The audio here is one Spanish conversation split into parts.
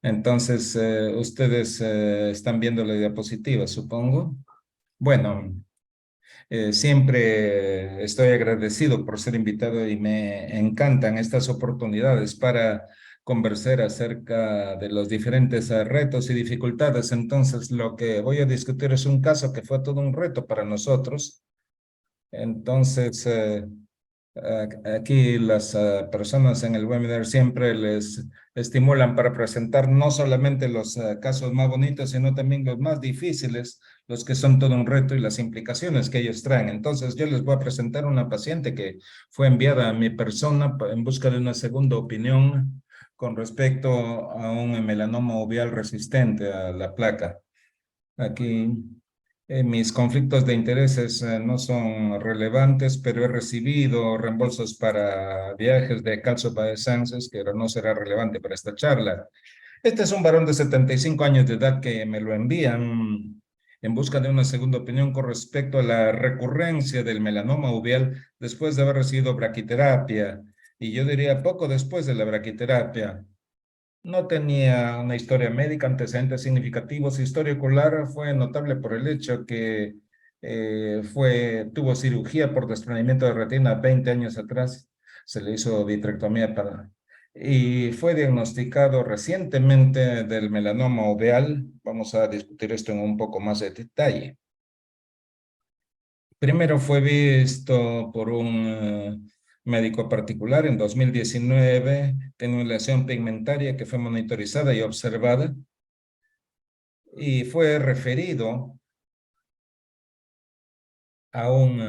Entonces, ustedes están viendo la diapositiva, supongo. Bueno, siempre estoy agradecido por ser invitado y me encantan estas oportunidades para conversar acerca de los diferentes retos y dificultades. Entonces, lo que voy a discutir es un caso que fue todo un reto para nosotros. Entonces, aquí las personas en el webinar siempre les estimulan para presentar no solamente los casos más bonitos, sino también los más difíciles, los que son todo un reto y las implicaciones que ellos traen. Entonces, yo les voy a presentar una paciente que fue enviada a mi persona en busca de una segunda opinión con respecto a un melanoma uveal resistente a la placa. Aquí mis conflictos de intereses no son relevantes, pero he recibido reembolsos para viajes de Calcio Biosciences, que no será relevante para esta charla. Este es un varón de 75 años de edad que me lo envían en busca de una segunda opinión con respecto a la recurrencia del melanoma uveal después de haber recibido braquiterapia. Y yo diría poco después de la braquiterapia. No tenía una historia médica, antecedentes significativos. Su historia ocular fue notable por el hecho que tuvo cirugía por desprendimiento de retina 20 años atrás. Se le hizo vitrectomía y fue diagnosticado recientemente del melanoma uveal. Vamos a discutir esto en un poco más de detalle. Primero fue visto por un médico particular en 2019, tiene una lesión pigmentaria que fue monitorizada y observada y fue referido a un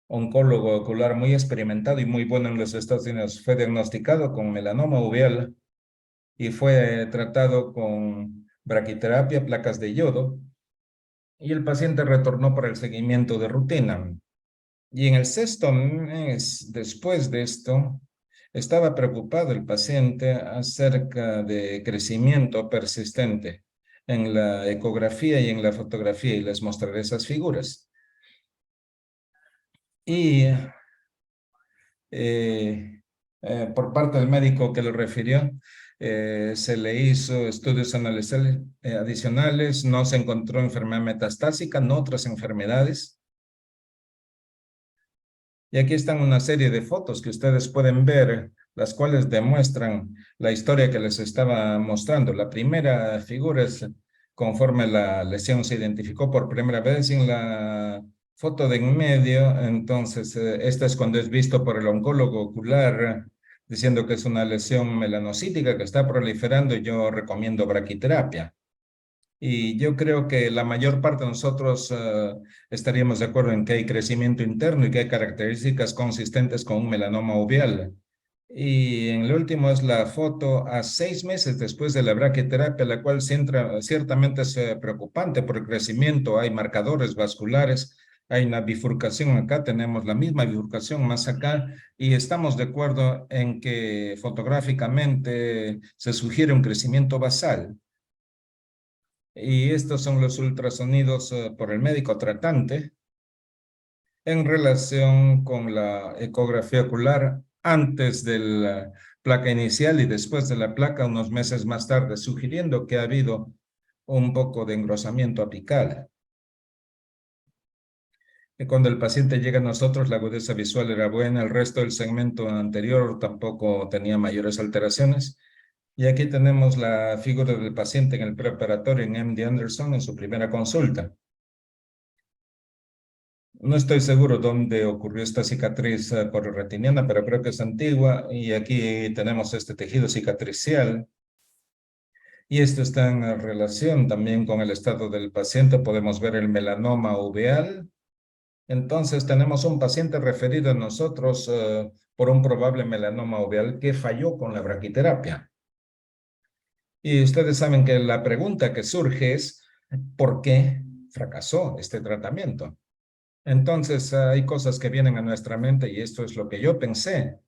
oncólogo ocular muy experimentado y muy bueno en los Estados Unidos. Fue diagnosticado con melanoma uveal y fue tratado con braquiterapia, placas de yodo, y el paciente retornó para el seguimiento de rutina. Y en el sexto mes después de esto, estaba preocupado el paciente acerca de crecimiento persistente en la ecografía y en la fotografía, y les mostraré esas figuras. Y por parte del médico que lo refirió, se le hizo estudios adicionales, no se encontró enfermedad metastásica, no otras enfermedades. Y aquí están una serie de fotos que ustedes pueden ver, las cuales demuestran la historia que les estaba mostrando. La primera figura es conforme la lesión se identificó por primera vez en la foto de en medio. Entonces, esta es cuando es visto por el oncólogo ocular, diciendo que es una lesión melanocítica que está proliferando y yo recomiendo braquiterapia. Y yo creo que la mayor parte de nosotros estaríamos de acuerdo en que hay crecimiento interno y que hay características consistentes con un melanoma uveal. Y en el último es la foto a 6 meses después de la braquiterapia, la cual ciertamente es preocupante por el crecimiento. Hay marcadores vasculares, hay una bifurcación acá, tenemos la misma bifurcación más acá, y estamos de acuerdo en que fotográficamente se sugiere un crecimiento basal. Y estos son los ultrasonidos por el médico tratante en relación con la ecografía ocular antes de la placa inicial y después de la placa unos meses más tarde, sugiriendo que ha habido un poco de engrosamiento apical. Y cuando el paciente llega a nosotros, la agudeza visual era buena, el resto del segmento anterior tampoco tenía mayores alteraciones. Y aquí tenemos la figura del paciente en el preoperatorio en MD Anderson en su primera consulta. No estoy seguro dónde ocurrió esta cicatriz retiniana, pero creo que es antigua. Y aquí tenemos este tejido cicatricial. Y esto está en relación también con el estado del paciente. Podemos ver el melanoma uveal. Entonces tenemos un paciente referido a nosotros por un probable melanoma uveal que falló con la braquiterapia. Y ustedes saben que la pregunta que surge es, ¿por qué fracasó este tratamiento? Entonces, hay cosas que vienen a nuestra mente y esto es lo que yo pensé.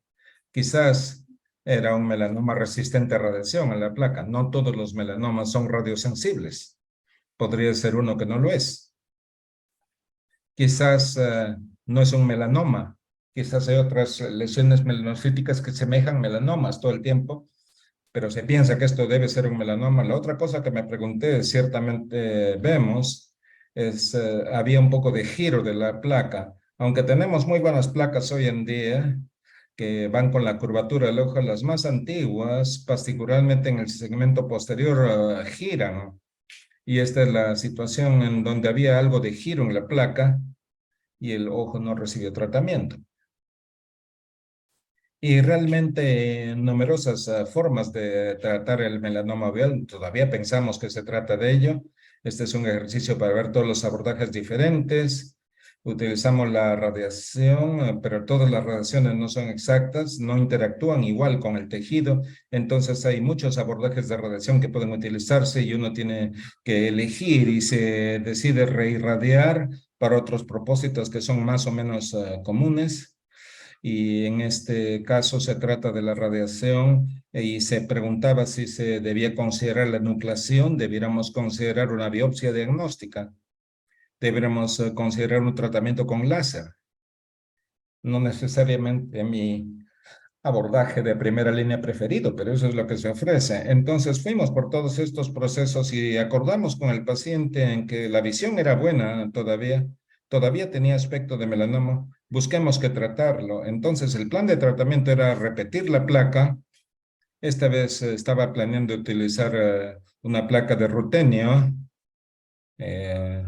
Quizás era un melanoma resistente a radiación en la placa. No todos los melanomas son radiosensibles. Podría ser uno que no lo es. Quizás no es un melanoma. Quizás hay otras lesiones melanocíticas que semejan melanomas todo el tiempo, pero se piensa que esto debe ser un melanoma. La otra cosa que me pregunté, ciertamente vemos, es había un poco de giro de la placa. Aunque tenemos muy buenas placas hoy en día que van con la curvatura del ojo, las más antiguas, particularmente en el segmento posterior, giran. Y esta es la situación en donde había algo de giro en la placa y el ojo no recibió tratamiento. Y realmente numerosas formas de tratar el melanoma oval, todavía pensamos que se trata de ello. Este es un ejercicio para ver todos los abordajes diferentes. Utilizamos la radiación, pero todas las radiaciones no son exactas, no interactúan igual con el tejido. Entonces hay muchos abordajes de radiación que pueden utilizarse y uno tiene que elegir y se decide reirradiar para otros propósitos que son más o menos comunes. Y en este caso se trata de la radiación y se preguntaba si se debía considerar la nucleación, debiéramos considerar una biopsia diagnóstica, debiéramos considerar un tratamiento con láser. No necesariamente mi abordaje de primera línea preferido, pero eso es lo que se ofrece. Entonces fuimos por todos estos procesos y acordamos con el paciente en que la visión era buena todavía tenía aspecto de melanoma, busquemos que tratarlo. Entonces el plan de tratamiento era repetir la placa. Esta vez estaba planeando utilizar una placa de rutenio. eh,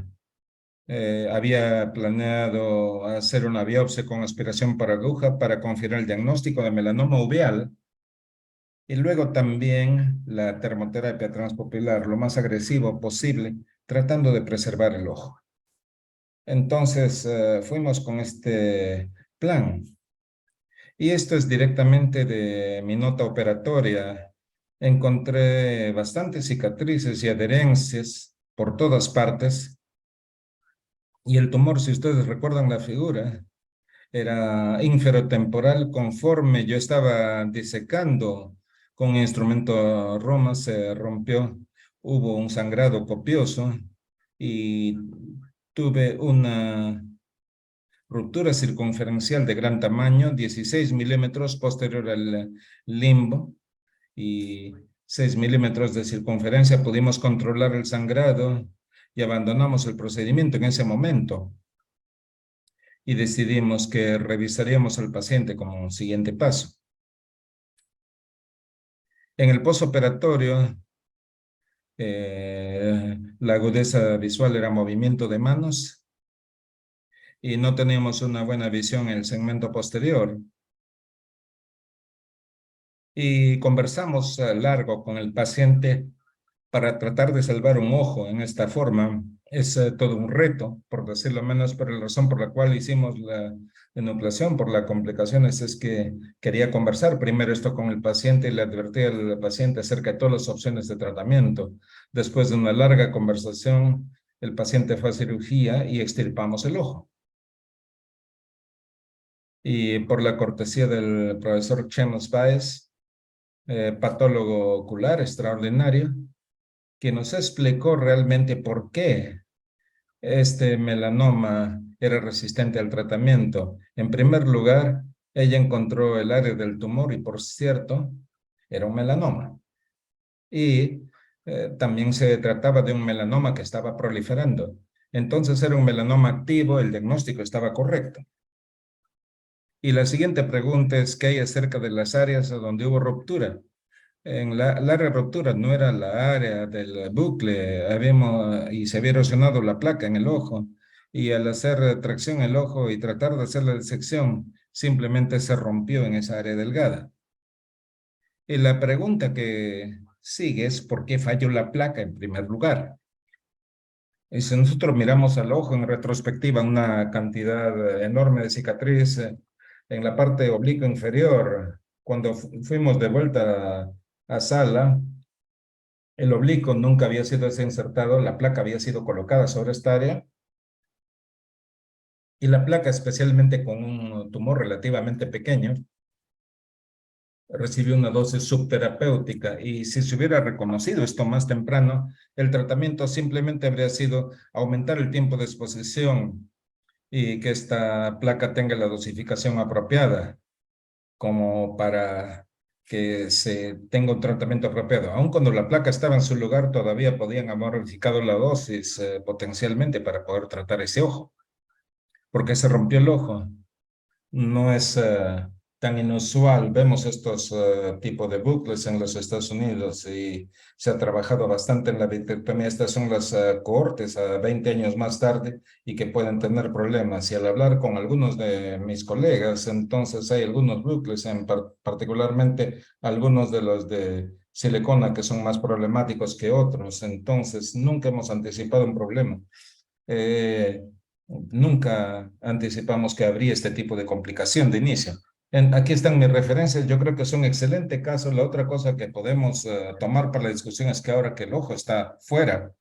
Había planeado hacer una biopsia con aspiración por aguja para confirmar el diagnóstico de melanoma uveal. Y luego también la termoterapia transpupilar, lo más agresivo posible, tratando de preservar el ojo. Entonces, fuimos con este plan. Y esto es directamente de mi nota operatoria. Encontré bastantes cicatrices y adherencias por todas partes. Y el tumor, si ustedes recuerdan la figura, era inferotemporal. Conforme yo estaba disecando con un instrumento Roma, se rompió, hubo un sangrado copioso y tuve una ruptura circunferencial de gran tamaño, 16 milímetros posterior al limbo y 6 milímetros de circunferencia. Pudimos controlar el sangrado y abandonamos el procedimiento en ese momento y decidimos que revisaríamos al paciente como un siguiente paso. En el posoperatorio, la agudeza visual era movimiento de manos y no teníamos una buena visión en el segmento posterior. Y conversamos largo con el paciente para tratar de salvar un ojo en esta forma. Es todo un reto, por decirlo menos, pero la razón por la cual hicimos la enucleación por las complicaciones es que quería conversar primero esto con el paciente y le advertí al paciente acerca de todas las opciones de tratamiento. Después de una larga conversación, el paciente fue a cirugía y extirpamos el ojo. Y por la cortesía del profesor Chemos Baez, patólogo ocular extraordinario, que nos explicó realmente por qué este melanoma era resistente al tratamiento. En primer lugar, ella encontró el área del tumor y, por cierto, era un melanoma. Y también se trataba de un melanoma que estaba proliferando. Entonces era un melanoma activo, el diagnóstico estaba correcto. Y la siguiente pregunta es, ¿qué hay acerca de las áreas donde hubo ruptura? En la área de ruptura no era la área del bucle, y se había erosionado la placa en el ojo, y al hacer tracción en el ojo y tratar de hacer la disección, simplemente se rompió en esa área delgada. Y la pregunta que sigue es, ¿por qué falló la placa en primer lugar? Y si nosotros miramos al ojo en retrospectiva, una cantidad enorme de cicatriz en la parte oblicua inferior, cuando fuimos de vuelta a sala, el oblicuo nunca había sido desinsertado, la placa había sido colocada sobre esta área y la placa, especialmente con un tumor relativamente pequeño, recibió una dosis subterapéutica y si se hubiera reconocido esto más temprano, el tratamiento simplemente habría sido aumentar el tiempo de exposición y que esta placa tenga la dosificación apropiada como para que se tenga un tratamiento apropiado. Aun cuando la placa estaba en su lugar, todavía podían haber modificado la dosis potencialmente para poder tratar ese ojo. Porque se rompió el ojo. No es tan inusual. Vemos estos tipos de bucles en los Estados Unidos y se ha trabajado bastante en la vitrectomía. Estas son las cohortes a 20 años más tarde y que pueden tener problemas. Y al hablar con algunos de mis colegas, entonces hay algunos bucles, particularmente algunos de los de silicona que son más problemáticos que otros. Entonces, nunca hemos anticipado un problema. Eh, Nunca anticipamos que habría este tipo de complicación de inicio. Aquí están mis referencias. Yo creo que es un excelente caso. La otra cosa que podemos tomar para la discusión es que ahora que el ojo está fuera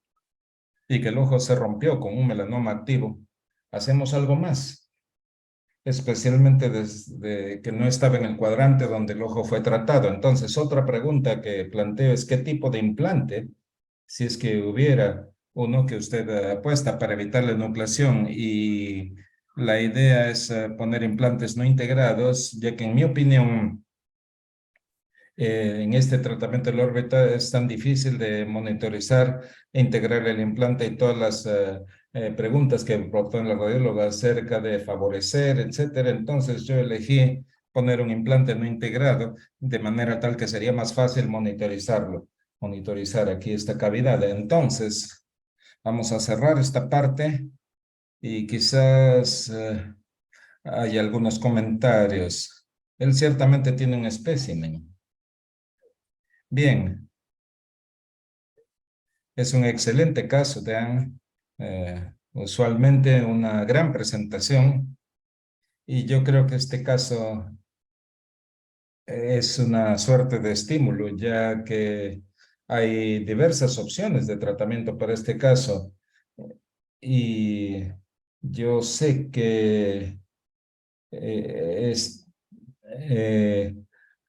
y que el ojo se rompió con un melanoma activo, hacemos algo más, especialmente desde que no estaba en el cuadrante donde el ojo fue tratado. Entonces, otra pregunta que planteo es qué tipo de implante, si es que hubiera uno que usted apuesta para evitar la enucleación y la idea es poner implantes no integrados, ya que en mi opinión en este tratamiento de la órbita es tan difícil de monitorizar e integrar el implante y todas las preguntas que propone la radióloga acerca de favorecer, etcétera. Entonces yo elegí poner un implante no integrado de manera tal que sería más fácil monitorizar aquí esta cavidad. Entonces, vamos a cerrar esta parte y quizás hay algunos comentarios. Él ciertamente tiene un espécimen. Bien, es un excelente caso, Dan. Usualmente una gran presentación y yo creo que este caso es una suerte de estímulo, ya que hay diversas opciones de tratamiento para este caso y yo sé que es, eh,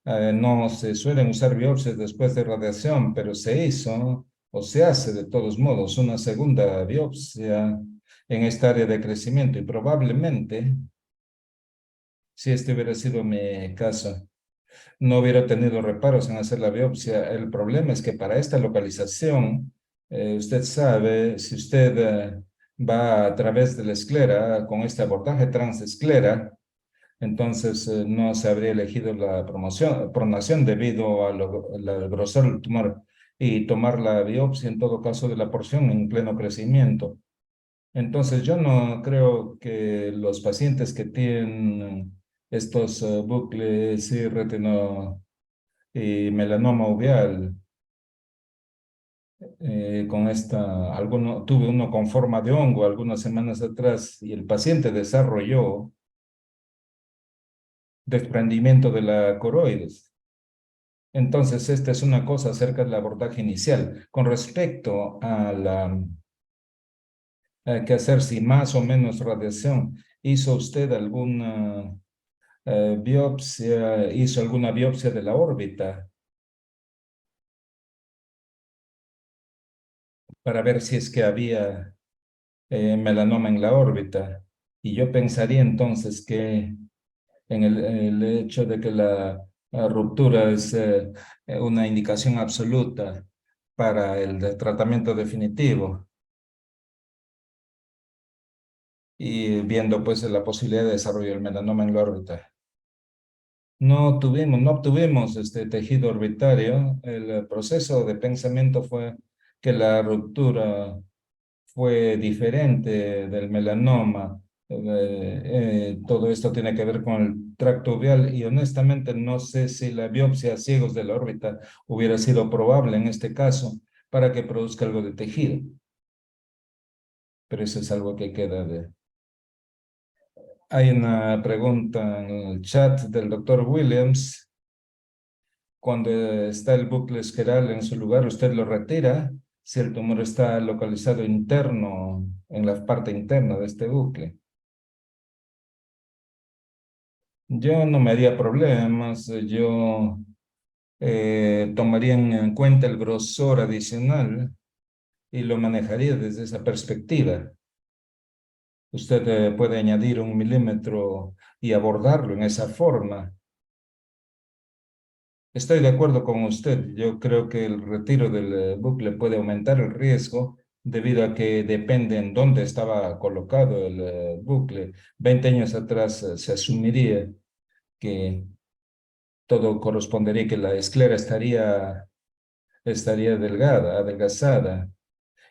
no se suelen usar biopsias después de radiación, pero se hizo o se hace de todos modos una segunda biopsia en esta área de crecimiento y probablemente, si este hubiera sido mi caso, no hubiera tenido reparos en hacer la biopsia. El problema es que para esta localización, usted sabe, si usted va a través de la esclera con este abordaje transesclera, entonces no se habría elegido la pronación debido al grosor del tumor y tomar la biopsia en todo caso de la porción en pleno crecimiento. Entonces yo no creo que los pacientes que tienen estos bucles y retino y melanoma uveal con tuve uno con forma de hongo algunas semanas atrás y el paciente desarrolló desprendimiento de la coroides. Entonces, esta es una cosa acerca del abordaje inicial. Con respecto a que hacer si más o menos radiación, ¿hizo usted alguna biopsia, hizo alguna biopsia de la órbita para ver si es que había melanoma en la órbita? Y yo pensaría entonces que en el hecho de que la ruptura es una indicación absoluta para el tratamiento definitivo y viendo pues la posibilidad de desarrollo del melanoma en la órbita. No obtuvimos este tejido orbitario. El proceso de pensamiento fue que la ruptura fue diferente del melanoma. Todo esto tiene que ver con el tracto uveal y honestamente no sé si la biopsia a ciegos de la órbita hubiera sido probable en este caso para que produzca algo de tejido, pero eso es algo que queda de... Hay una pregunta en el chat del doctor Williams. Cuando está el bucle esqueral en su lugar, usted lo retira si el tumor está localizado interno, en la parte interna de este bucle. Yo no me haría problemas, yo tomaría en cuenta el grosor adicional y lo manejaría desde esa perspectiva. Usted puede añadir 1 milímetro y abordarlo en esa forma. Estoy de acuerdo con usted. Yo creo que el retiro del bucle puede aumentar el riesgo debido a que depende en dónde estaba colocado el bucle. 20 años atrás se asumiría que todo correspondería, que la esclera estaría delgada, adelgazada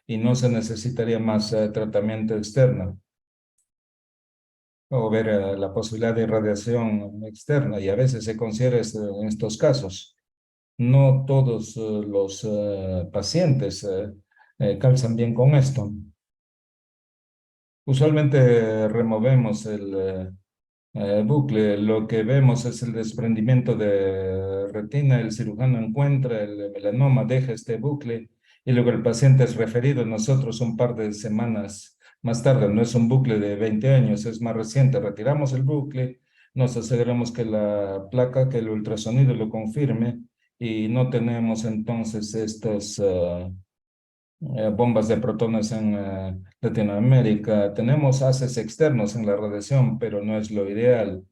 y no se necesitaría más tratamiento externo o ver la posibilidad de radiación externa. Y a veces se considera en estos casos. No todos los pacientes calzan bien con esto. Usualmente removemos el bucle. Lo que vemos es el desprendimiento de retina. El cirujano encuentra el melanoma, deja este bucle y luego el paciente es referido a nosotros un par de semanas más tarde. No es un bucle de 20 años, es más reciente. Retiramos el bucle, nos aseguramos que la placa, que el ultrasonido lo confirme y no tenemos entonces estos bombas de protones en Latinoamérica. Tenemos haces externos en la radiación, pero no es lo ideal.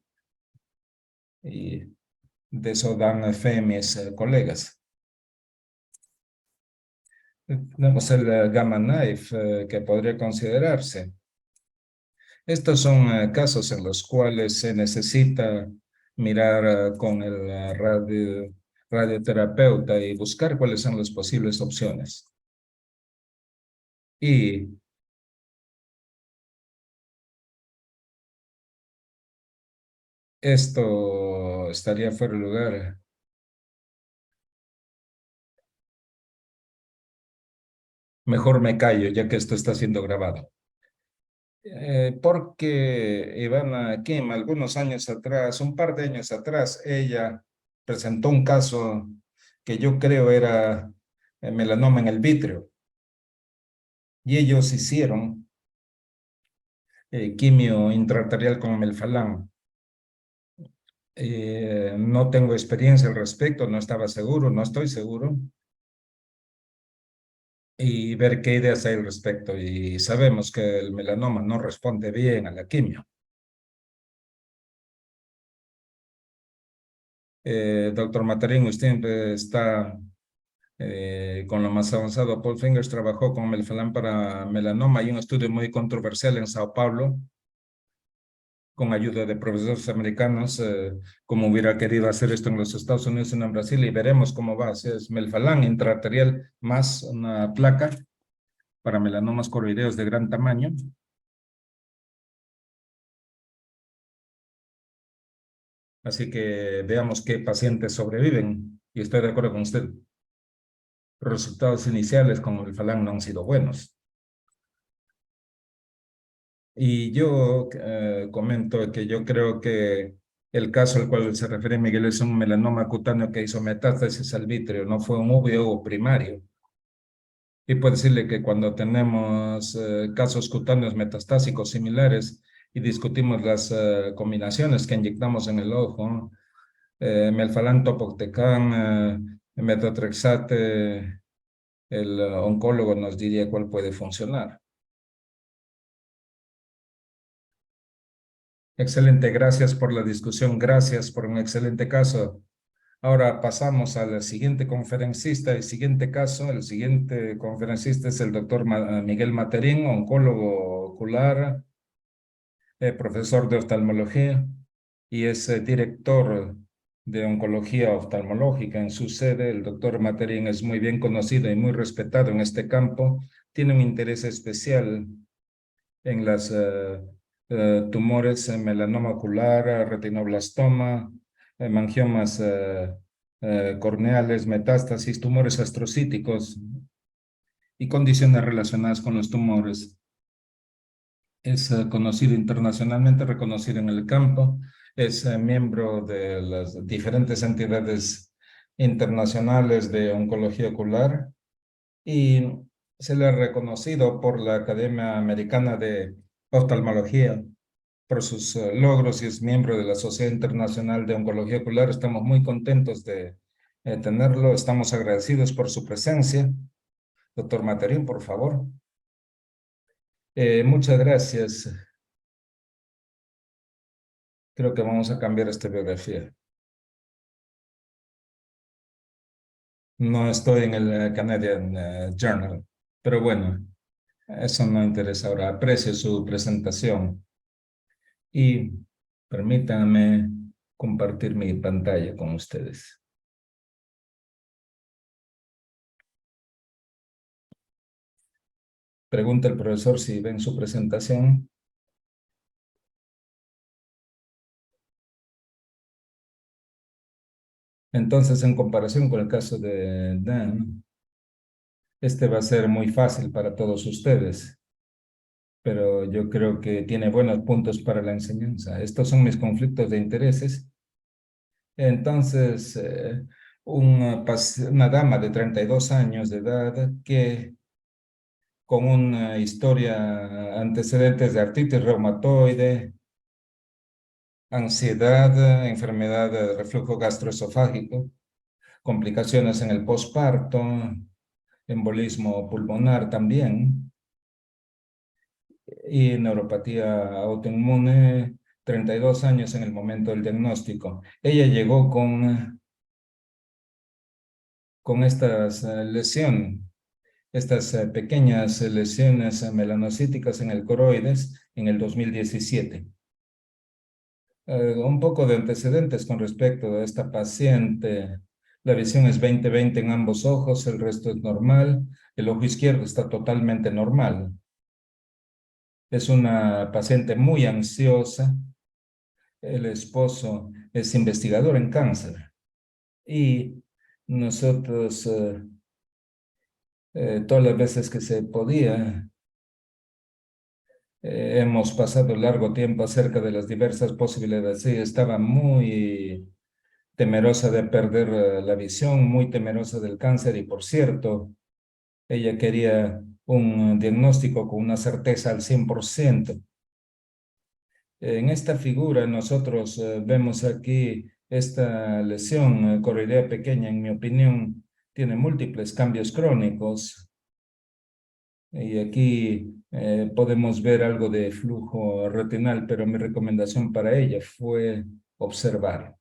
Y de eso dan fe mis colegas. Tenemos el gamma knife que podría considerarse. Estos son casos en los cuales se necesita mirar con el radioterapeuta y buscar cuáles son las posibles opciones. Y esto estaría fuera de lugar. Mejor me callo ya que esto está siendo grabado. Porque Ivana Kim, algunos años atrás, un par de años atrás, ella presentó un caso que yo creo era melanoma en el vítreo y ellos hicieron quimio intraarterial con melfalán. No tengo experiencia al respecto, no estaba seguro, no estoy seguro, y ver qué ideas hay al respecto. Y sabemos que el melanoma no responde bien a la quimio. Doctor Matarín, usted está con lo más avanzado. Paul Fingers trabajó con melfalán para melanoma. Hay un estudio muy controversial en Sao Paulo con ayuda de profesores americanos, como hubiera querido hacer esto en los Estados Unidos y no en Brasil, y veremos cómo va. Si es melfalán intraarterial más una placa para melanomas coroideos de gran tamaño. Así que veamos qué pacientes sobreviven. Y estoy de acuerdo con usted. Los resultados iniciales con melfalán no han sido buenos. Y yo comento que yo creo que el caso al cual se refiere Miguel es un melanoma cutáneo que hizo metástasis al vítreo, no fue un uveobo primario. Y puedo decirle que cuando tenemos casos cutáneos metastásicos similares y discutimos las combinaciones que inyectamos en el ojo, melfalán, topotecan, metotrexate, el oncólogo nos diría cuál puede funcionar. Excelente, gracias por la discusión, gracias por un excelente caso. Ahora pasamos al siguiente conferencista. El siguiente caso, el siguiente conferencista es el doctor Miguel Materín, oncólogo ocular, profesor de oftalmología y es director de oncología oftalmológica en su sede. El doctor Materín es muy bien conocido y muy respetado en este campo. Tiene un interés especial en las tumores en melanoma ocular, retinoblastoma, mangiomas corneales, metástasis, tumores astrocíticos y condiciones relacionadas con los tumores. Es conocido internacionalmente, reconocido en el campo, es miembro de las diferentes entidades internacionales de oncología ocular y se le ha reconocido por la Academia Americana de Oftalmología por sus logros y es miembro de la Sociedad Internacional de Oncología Ocular. Estamos muy contentos de tenerlo, estamos agradecidos por su presencia. Doctor Materín, por favor. Muchas gracias. Creo que vamos a cambiar esta biografía. No estoy en el Canadian Journal, pero bueno, eso no interesa ahora. Aprecio su presentación y permítanme compartir mi pantalla con ustedes. Pregunta el profesor si ven su presentación. Entonces, en comparación con el caso de Dan, este va a ser muy fácil para todos ustedes, pero yo creo que tiene buenos puntos para la enseñanza. Estos son mis conflictos de intereses. Entonces, una dama de 32 años de edad que con una historia, antecedentes de artritis reumatoide, ansiedad, enfermedad de reflujo gastroesofágico, complicaciones en el posparto, embolismo pulmonar también, y neuropatía autoinmune, 32 años en el momento del diagnóstico. Ella llegó con estas lesiones, estas pequeñas lesiones melanocíticas en el coroides en el 2017. Un poco de antecedentes con respecto a esta paciente. La visión es 20/20 en ambos ojos, el resto es normal. El ojo izquierdo está totalmente normal. Es una paciente muy ansiosa. El esposo es investigador en cáncer. Y nosotros, todas las veces que se podía, hemos pasado largo tiempo acerca de las diversas posibilidades. Sí, estaba muy temerosa de perder la visión, muy temerosa del cáncer y por cierto, ella quería un diagnóstico con una certeza al 100%. En esta figura nosotros vemos aquí esta lesión coroidea pequeña, en mi opinión, tiene múltiples cambios crónicos y aquí podemos ver algo de flujo retinal, pero mi recomendación para ella fue observar.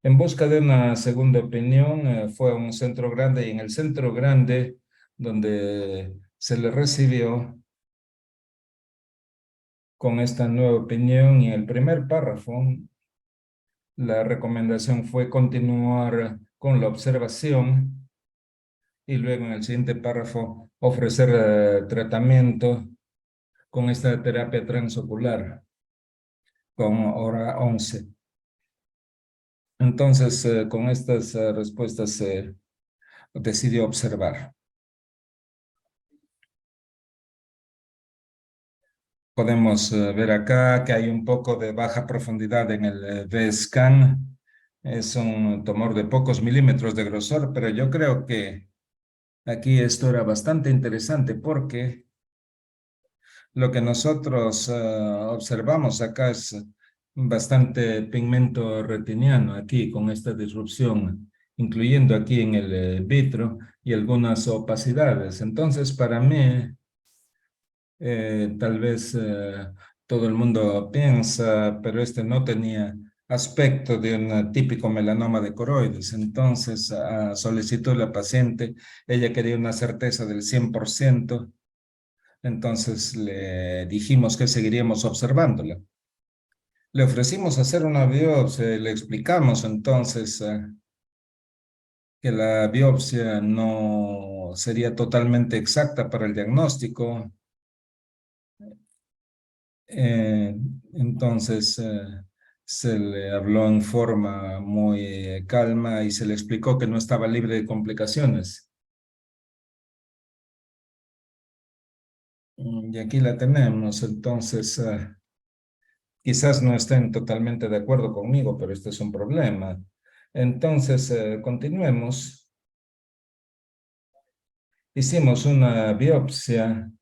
En busca de una segunda opinión, fue a un centro grande y en el centro grande donde se le recibió con esta nueva opinión y en el primer párrafo, la recomendación fue continuar con la observación y luego en el siguiente párrafo ofrecer tratamiento con esta terapia transocular con hora 11. Entonces, con estas respuestas se decidió observar. Podemos ver acá que hay un poco de baja profundidad en el V-scan. Es un tumor de pocos milímetros de grosor, pero yo creo que aquí esto era bastante interesante porque lo que nosotros observamos acá es bastante pigmento retiniano aquí con esta disrupción, incluyendo aquí en el vitro y algunas opacidades. Entonces, para mí, tal vez todo el mundo piensa, pero este no tenía aspecto de un típico melanoma de coroides. Entonces, a solicitud de la paciente, ella quería una certeza del 100%. Entonces le dijimos que seguiríamos observándola. Le ofrecimos hacer una biopsia y le explicamos entonces que la biopsia no sería totalmente exacta para el diagnóstico. Eh, entonces se le habló en forma muy calma y se le explicó que no estaba libre de complicaciones. Y aquí la tenemos, entonces quizás no estén totalmente de acuerdo conmigo, pero este es un problema. Entonces, continuemos. Hicimos una biopsia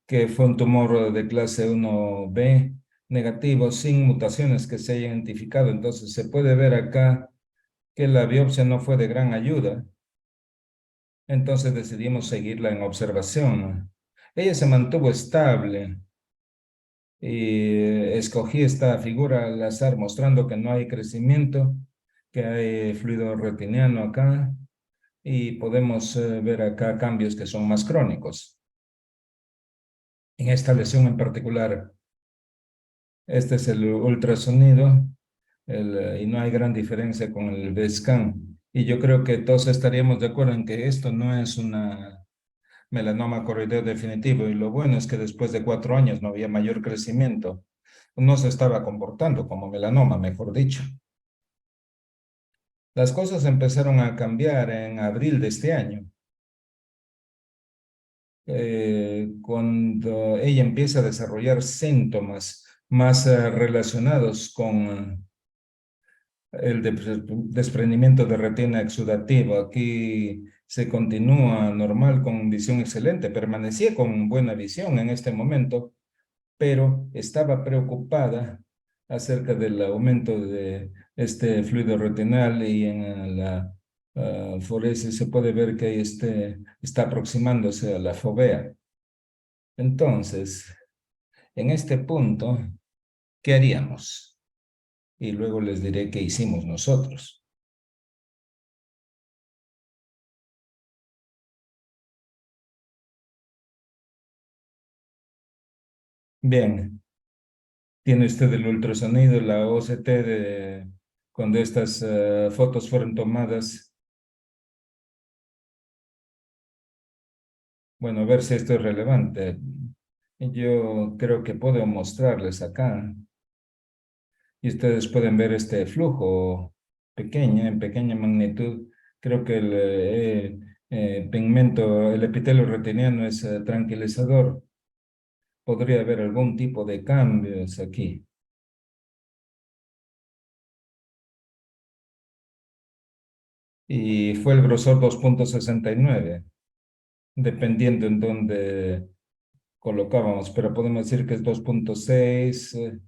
que fue un tumor de clase 1B negativo sin mutaciones que se hayan identificado. Entonces, se puede ver acá que la biopsia no fue de gran ayuda. Entonces, decidimos seguirla en observación. Ella se mantuvo estable y escogí esta figura al azar mostrando que no hay crecimiento, que hay fluido retiniano acá. y podemos ver acá cambios que son más crónicos. En esta lesión en particular, este es el ultrasonido y no hay gran diferencia con el VSCAN. Y yo creo que todos estaríamos de acuerdo en que esto no es una melanoma corroideo definitivo, y lo bueno es que después de 4 años no había mayor crecimiento. No se estaba comportando como melanoma, mejor dicho. Las cosas empezaron a cambiar en abril de este año, cuando ella empieza a desarrollar síntomas más relacionados con el desprendimiento de retina exudativa. Aquí se continúa normal con visión excelente, permanecía con buena visión en este momento, pero estaba preocupada acerca del aumento de este fluido retinal, y en la foresis se puede ver que está aproximándose a la fovea. Entonces, en este punto, ¿qué haríamos? Y luego les diré qué hicimos nosotros. Bien, tiene usted el ultrasonido, la OCT de cuando estas fotos fueron tomadas. Bueno, a ver si esto es relevante. Yo creo que puedo mostrarles acá, y ustedes pueden ver este flujo pequeño, en pequeña magnitud. Creo que el pigmento, el epitelio retiniano es tranquilizador. Podría haber algún tipo de cambios aquí. Y fue el grosor 2,69, dependiendo en dónde colocábamos, pero podemos decir que es 2,6,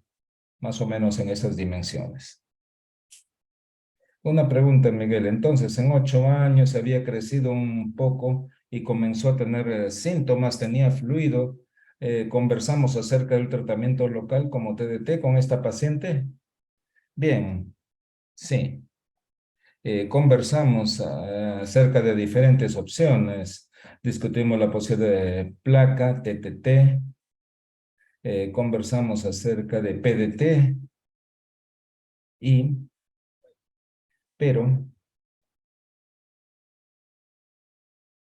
más o menos en esas dimensiones. Una pregunta, Miguel. Entonces, en 8 años había crecido un poco y comenzó a tener síntomas, tenía fluido. Conversamos acerca del tratamiento local como TDT con esta paciente. Bien, sí. Conversamos acerca de diferentes opciones. Discutimos la posibilidad de placa, TTT. Conversamos acerca de PDT, y, pero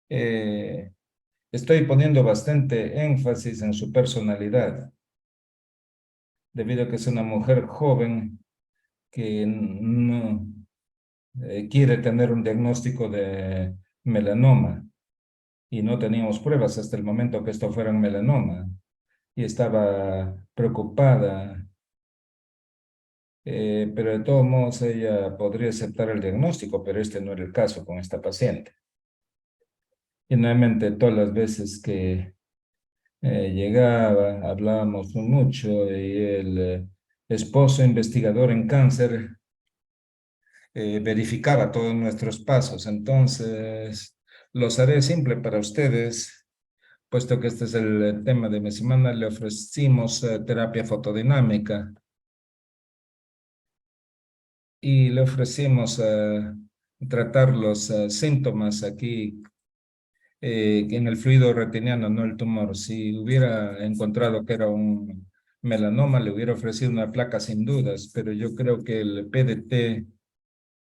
eh, estoy poniendo bastante énfasis en su personalidad, debido a que es una mujer joven que no quiere tener un diagnóstico de melanoma, y no teníamos pruebas hasta el momento que esto fuera un melanoma, y estaba preocupada, pero de todos modos ella podría aceptar el diagnóstico, pero este no era el caso con esta paciente. Y nuevamente, todas las veces que llegaba, hablábamos mucho, y el esposo investigador en cáncer verificaba todos nuestros pasos. Entonces, los haré simple para ustedes, puesto que este es el tema de mi semana. Le ofrecimos terapia fotodinámica, y le ofrecimos tratar los síntomas aquí en el fluido retiniano, no el tumor. Si hubiera encontrado que era un melanoma, le hubiera ofrecido una placa sin dudas, pero yo creo que el PDT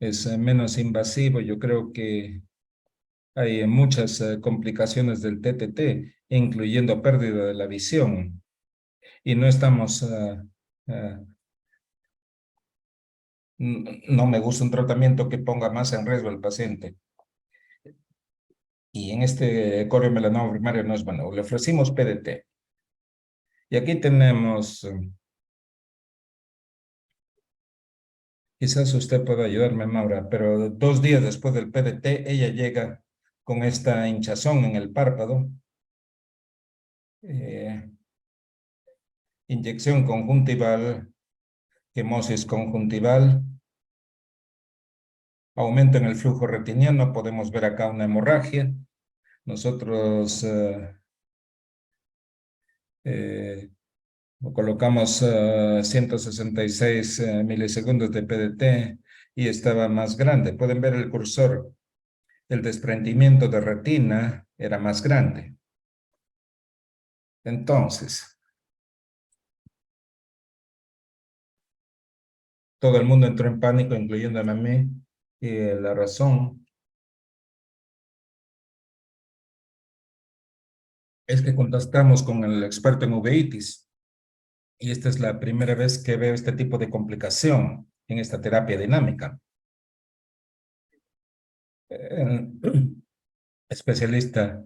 es menos invasivo. Yo creo que hay muchas complicaciones del TTT, incluyendo pérdida de la visión, y no estamos, no me gusta un tratamiento que ponga más en riesgo al paciente. Y en este coriomelanoma primario no es bueno. Le ofrecimos PDT. Y aquí tenemos, quizás usted pueda ayudarme, Maura, pero 2 días después del PDT, ella llega con esta hinchazón en el párpado, eh, inyección conjuntival, quemosis conjuntival, aumento en el flujo retiniano. Podemos ver acá una hemorragia. Nosotros eh, colocamos 166 milisegundos de PDT, y estaba más grande. Pueden ver el cursor. el desprendimiento de retina era más grande. Entonces, todo el mundo entró en pánico, incluyéndome a mí, y la razón es que contactamos con el experto en uveitis y esta es la primera vez que veo este tipo de complicación en esta terapia dinámica. El especialista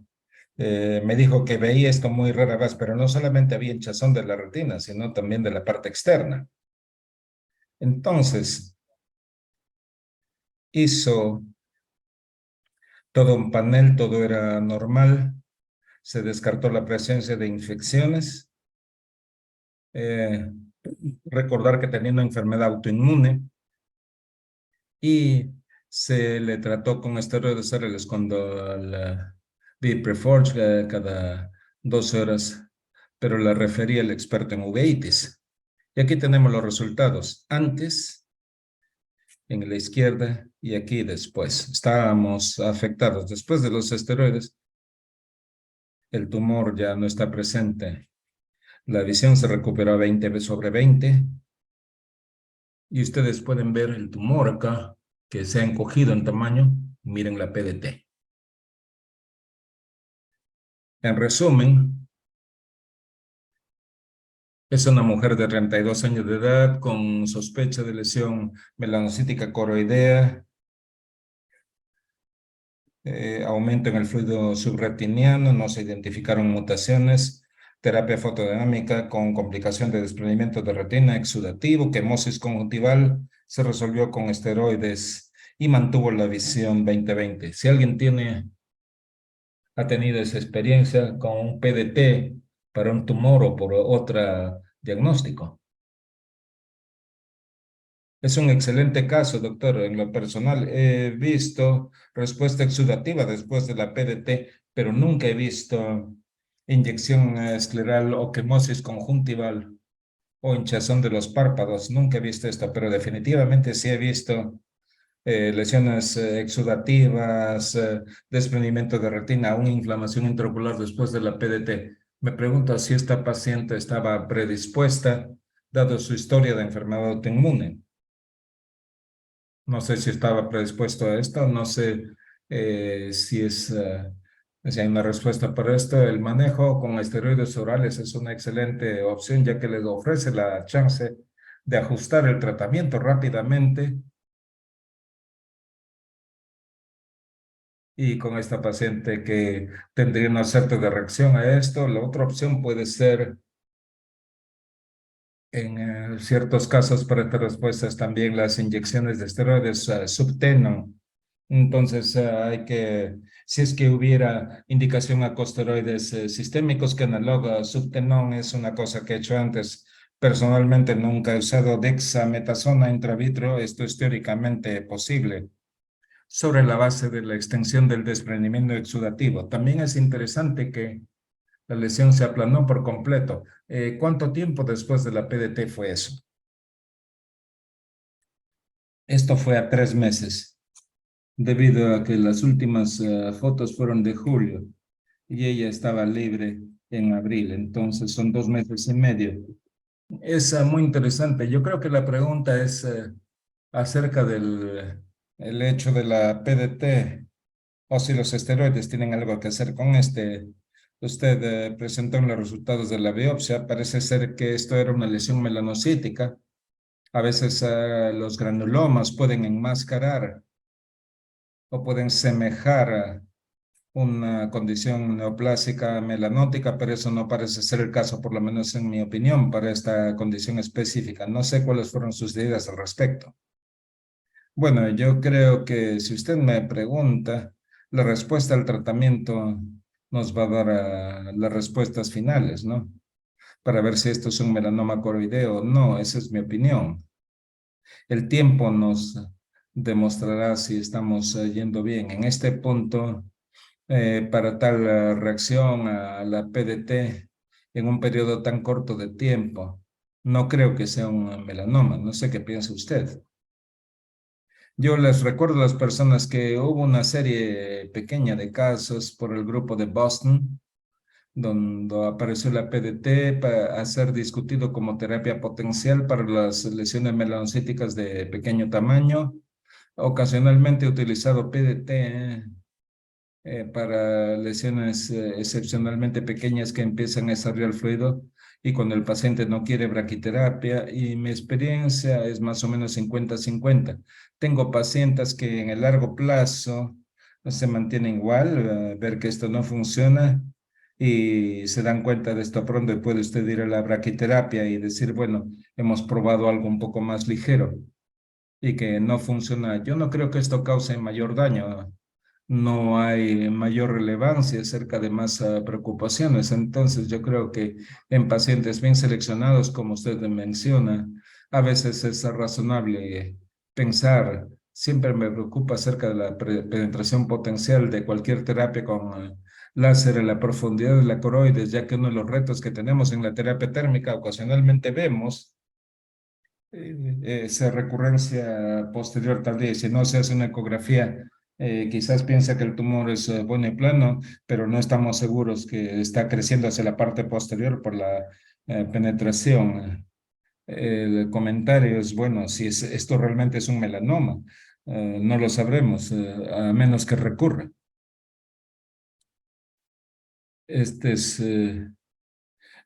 me dijo que veía esto muy rara vez, pero no solamente había hinchazón de la retina, sino también de la parte externa. Entonces, hizo todo un panel, todo era normal, se descartó la presencia de infecciones, eh, recordar que tenía una enfermedad autoinmune y se le trató con esteroides orales cuando la vi Preforge cada 12 horas, pero la refería el experto en uveitis. Y aquí tenemos los resultados, antes en la izquierda y aquí después. Estábamos afectados después de los esteroides. El tumor ya no está presente. La visión se recuperó a 20/20 y ustedes pueden ver el tumor acá que se ha encogido en tamaño. Miren la PDT. En resumen, es una mujer de 32 años de edad con sospecha de lesión melanocítica coroidea, aumento en el fluido subretiniano, no se identificaron mutaciones, terapia fotodinámica con complicación de desprendimiento de retina exudativo, quemosis conjuntival, se resolvió con esteroides y mantuvo la visión 20/20. Si alguien ha tenido esa experiencia con un PDT para un tumor o por otro diagnóstico. Es un excelente caso, doctor. En lo personal, he visto respuesta exudativa después de la PDT, pero nunca he visto inyección escleral o quemosis conjuntival o hinchazón de los párpados. Nunca he visto esto, pero definitivamente sí he visto lesiones exudativas, desprendimiento de retina, una inflamación intraocular después de la PDT. Me pregunto si esta paciente estaba predispuesta, dado su historia de enfermedad autoinmune. No sé si estaba predispuesto a esto, no sé si hay una respuesta para esto. El manejo con esteroides orales es una excelente opción, ya que les ofrece la chance de ajustar el tratamiento rápidamente. Y con esta paciente que tendría una cierta de reacción a esto, la otra opción puede ser en ciertos casos para estas respuestas también las inyecciones de esteroides subtenon. Entonces si es que hubiera indicación a corticosteroides sistémicos que analoga subtenon es una cosa que he hecho antes. Personalmente nunca he usado dexametasona intravitro, esto es teóricamente posible sobre la base de la extensión del desprendimiento exudativo. También es interesante que la lesión se aplanó por completo. ¿Cuánto tiempo después de la PDT fue eso? Esto fue a 3 meses, debido a que las últimas fotos fueron de julio y ella estaba libre en abril, entonces son 2 meses y medio. Es muy interesante. Yo creo que la pregunta es acerca del el hecho de la PDT o si los esteroides tienen algo que hacer con este. Usted presentó en los resultados de la biopsia, parece ser que esto era una lesión melanocítica. A veces los granulomas pueden enmascarar o pueden semejar a una condición neoplásica melanótica, pero eso no parece ser el caso, por lo menos en mi opinión, para esta condición específica. No sé cuáles fueron sus ideas al respecto. Bueno, yo creo que si usted me pregunta, la respuesta al tratamiento nos va a dar las respuestas finales, ¿no? Para ver si esto es un melanoma coroideo o no, esa es mi opinión. El tiempo nos demostrará si estamos yendo bien. En este punto, para tal reacción a la PDT en un periodo tan corto de tiempo, no creo que sea un melanoma. No sé qué piensa usted. Yo les recuerdo a las personas que hubo una serie pequeña de casos por el grupo de Boston, donde apareció la PDT a ser discutido como terapia potencial para las lesiones melanocíticas de pequeño tamaño. Ocasionalmente he utilizado PDT para lesiones excepcionalmente pequeñas que empiezan a desarrollar fluido y cuando el paciente no quiere braquiterapia y mi experiencia es más o menos 50-50. Tengo pacientes que en el largo plazo se mantienen igual, ver que esto no funciona y se dan cuenta de esto pronto y puede usted ir a la braquiterapia y decir, bueno, hemos probado algo un poco más ligero y que no funciona. Yo no creo que esto cause mayor daño, no hay mayor relevancia acerca de más preocupaciones. Entonces, yo creo que en pacientes bien seleccionados, como usted menciona, a veces es razonable pensar, siempre me preocupa acerca de la penetración potencial de cualquier terapia con láser en la profundidad de la coroides, ya que uno de los retos que tenemos en la terapia térmica ocasionalmente vemos esa recurrencia posterior tardía. Y si no se hace una ecografía, quizás piensa que el tumor es bueno y plano, pero no estamos seguros que está creciendo hacia la parte posterior por la penetración. El comentario es, bueno, si esto realmente es un melanoma, no lo sabremos, a menos que recurra. Este es,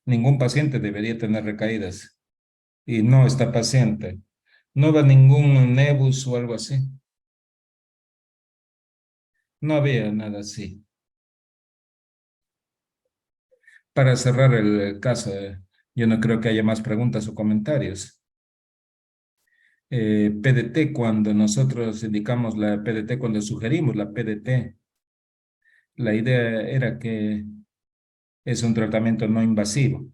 ningún paciente debería tener recaídas y no está paciente. No va ningún nebus o algo así. No había nada así. Para cerrar el caso, yo no creo que haya más preguntas o comentarios. PDT, cuando nosotros indicamos la PDT, cuando sugerimos la PDT, la idea era que es un tratamiento no invasivo,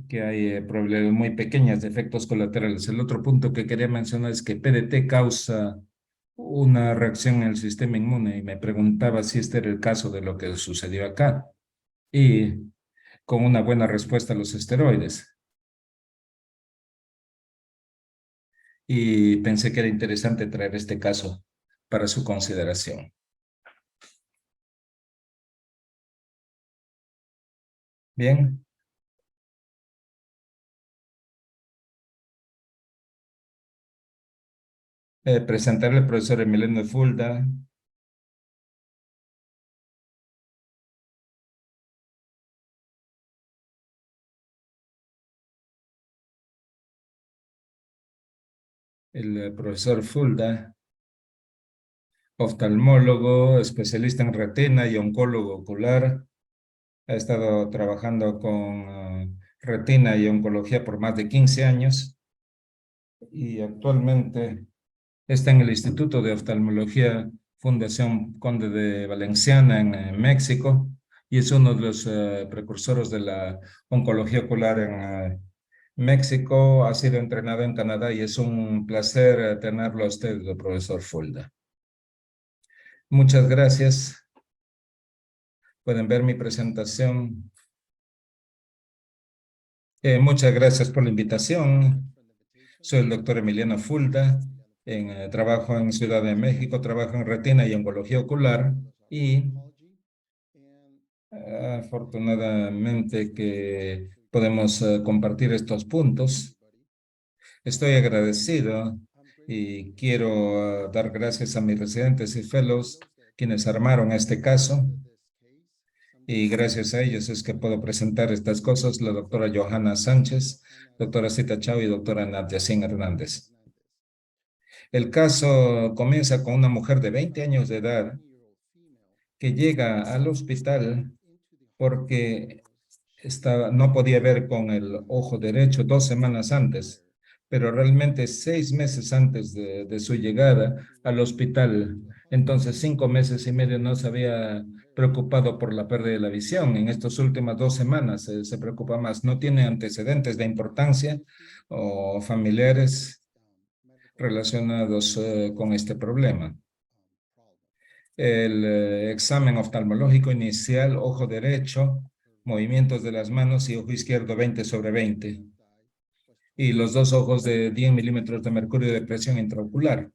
que hay problemas muy pequeños de efectos colaterales. El otro punto que quería mencionar es que PDT causa una reacción en el sistema inmune y me preguntaba si este era el caso de lo que sucedió acá y con una buena respuesta a los esteroides. Y pensé que era interesante traer este caso para su consideración. Bien, presentarle al profesor Emiliano Fulda, el profesor Fulda, oftalmólogo, especialista en retina y oncólogo ocular. Ha estado trabajando con retina y oncología por más de 15 años y actualmente está en el Instituto de Oftalmología Fundación Conde de Valenciana en México y es uno de los precursores de la oncología ocular en México. Ha sido entrenado en Canadá y es un placer tenerlo a usted, el profesor Fulda. Muchas gracias. Pueden ver mi presentación. Muchas gracias por la invitación. Soy el doctor Emiliano Fulda. Trabajo en Ciudad de México, trabajo en retina y oncología ocular y afortunadamente que podemos compartir estos puntos. Estoy agradecido y quiero dar gracias a mis residentes y fellows quienes armaron este caso y gracias a ellos es que puedo presentar estas cosas, la doctora Johanna Sánchez, doctora Cita Chao y doctora Nadia Singh Hernández. El caso comienza con una mujer de 20 años de edad que llega al hospital porque no podía ver con el ojo derecho 2 semanas antes, pero realmente 6 meses antes de su llegada al hospital. Entonces, 5 meses y medio no se había preocupado por la pérdida de la visión. En estas últimas 2 semanas se preocupa más. No tiene antecedentes de importancia o familiares relacionados con este problema. El examen oftalmológico inicial, ojo derecho, movimientos de las manos y ojo izquierdo 20/20. y los dos ojos de 10 milímetros de mercurio de presión intraocular.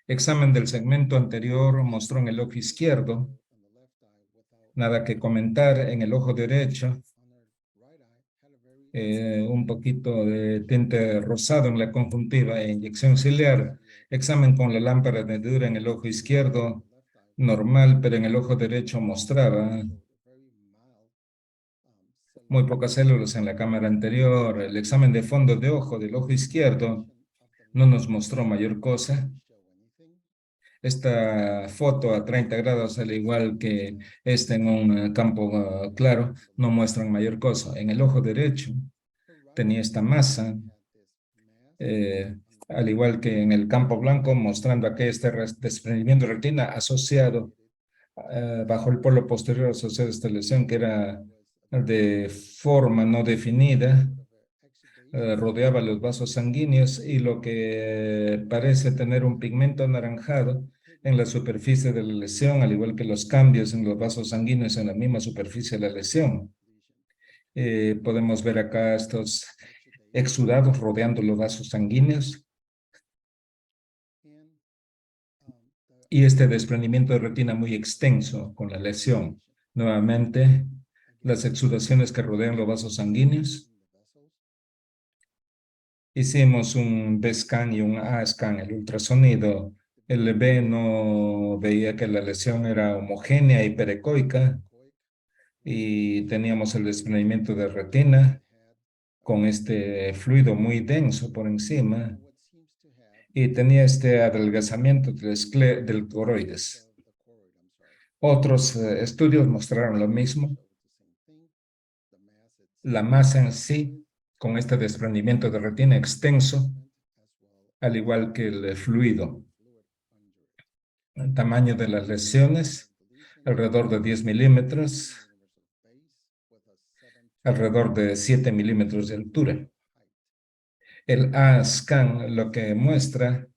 Examen del segmento anterior mostró en el ojo izquierdo, nada que comentar. En el ojo derecho, un poquito de tinte rosado en la conjuntiva e inyección ciliar. Examen con la lámpara de Dura en el ojo izquierdo, normal, pero en el ojo derecho mostraba muy pocas células en la cámara anterior. El examen de fondo de ojo del ojo izquierdo no nos mostró mayor cosa. Esta foto a 30 grados, al igual que esta en un campo claro, no muestran mayor cosa. En el ojo derecho tenía esta masa, al igual que en el campo blanco, mostrando aquí este desprendimiento de retina asociado bajo el polo posterior asociado a esta lesión que era de forma no definida, rodeaba los vasos sanguíneos y lo que parece tener un pigmento anaranjado en la superficie de la lesión, al igual que los cambios en los vasos sanguíneos en la misma superficie de la lesión. Podemos ver acá estos exudados rodeando los vasos sanguíneos y este desprendimiento de retina muy extenso con la lesión. Nuevamente, las exudaciones que rodean los vasos sanguíneos. Hicimos un B-scan y un A-scan, el ultrasonido. El B no veía que la lesión era homogénea y perecoica y teníamos el desprendimiento de retina con este fluido muy denso por encima y tenía este adelgazamiento del coroides. Otros estudios mostraron lo mismo. La masa en sí, con este desprendimiento de retina extenso, al igual que el fluido. El tamaño de las lesiones, alrededor de 10 milímetros, alrededor de 7 milímetros de altura. El A-scan lo que muestra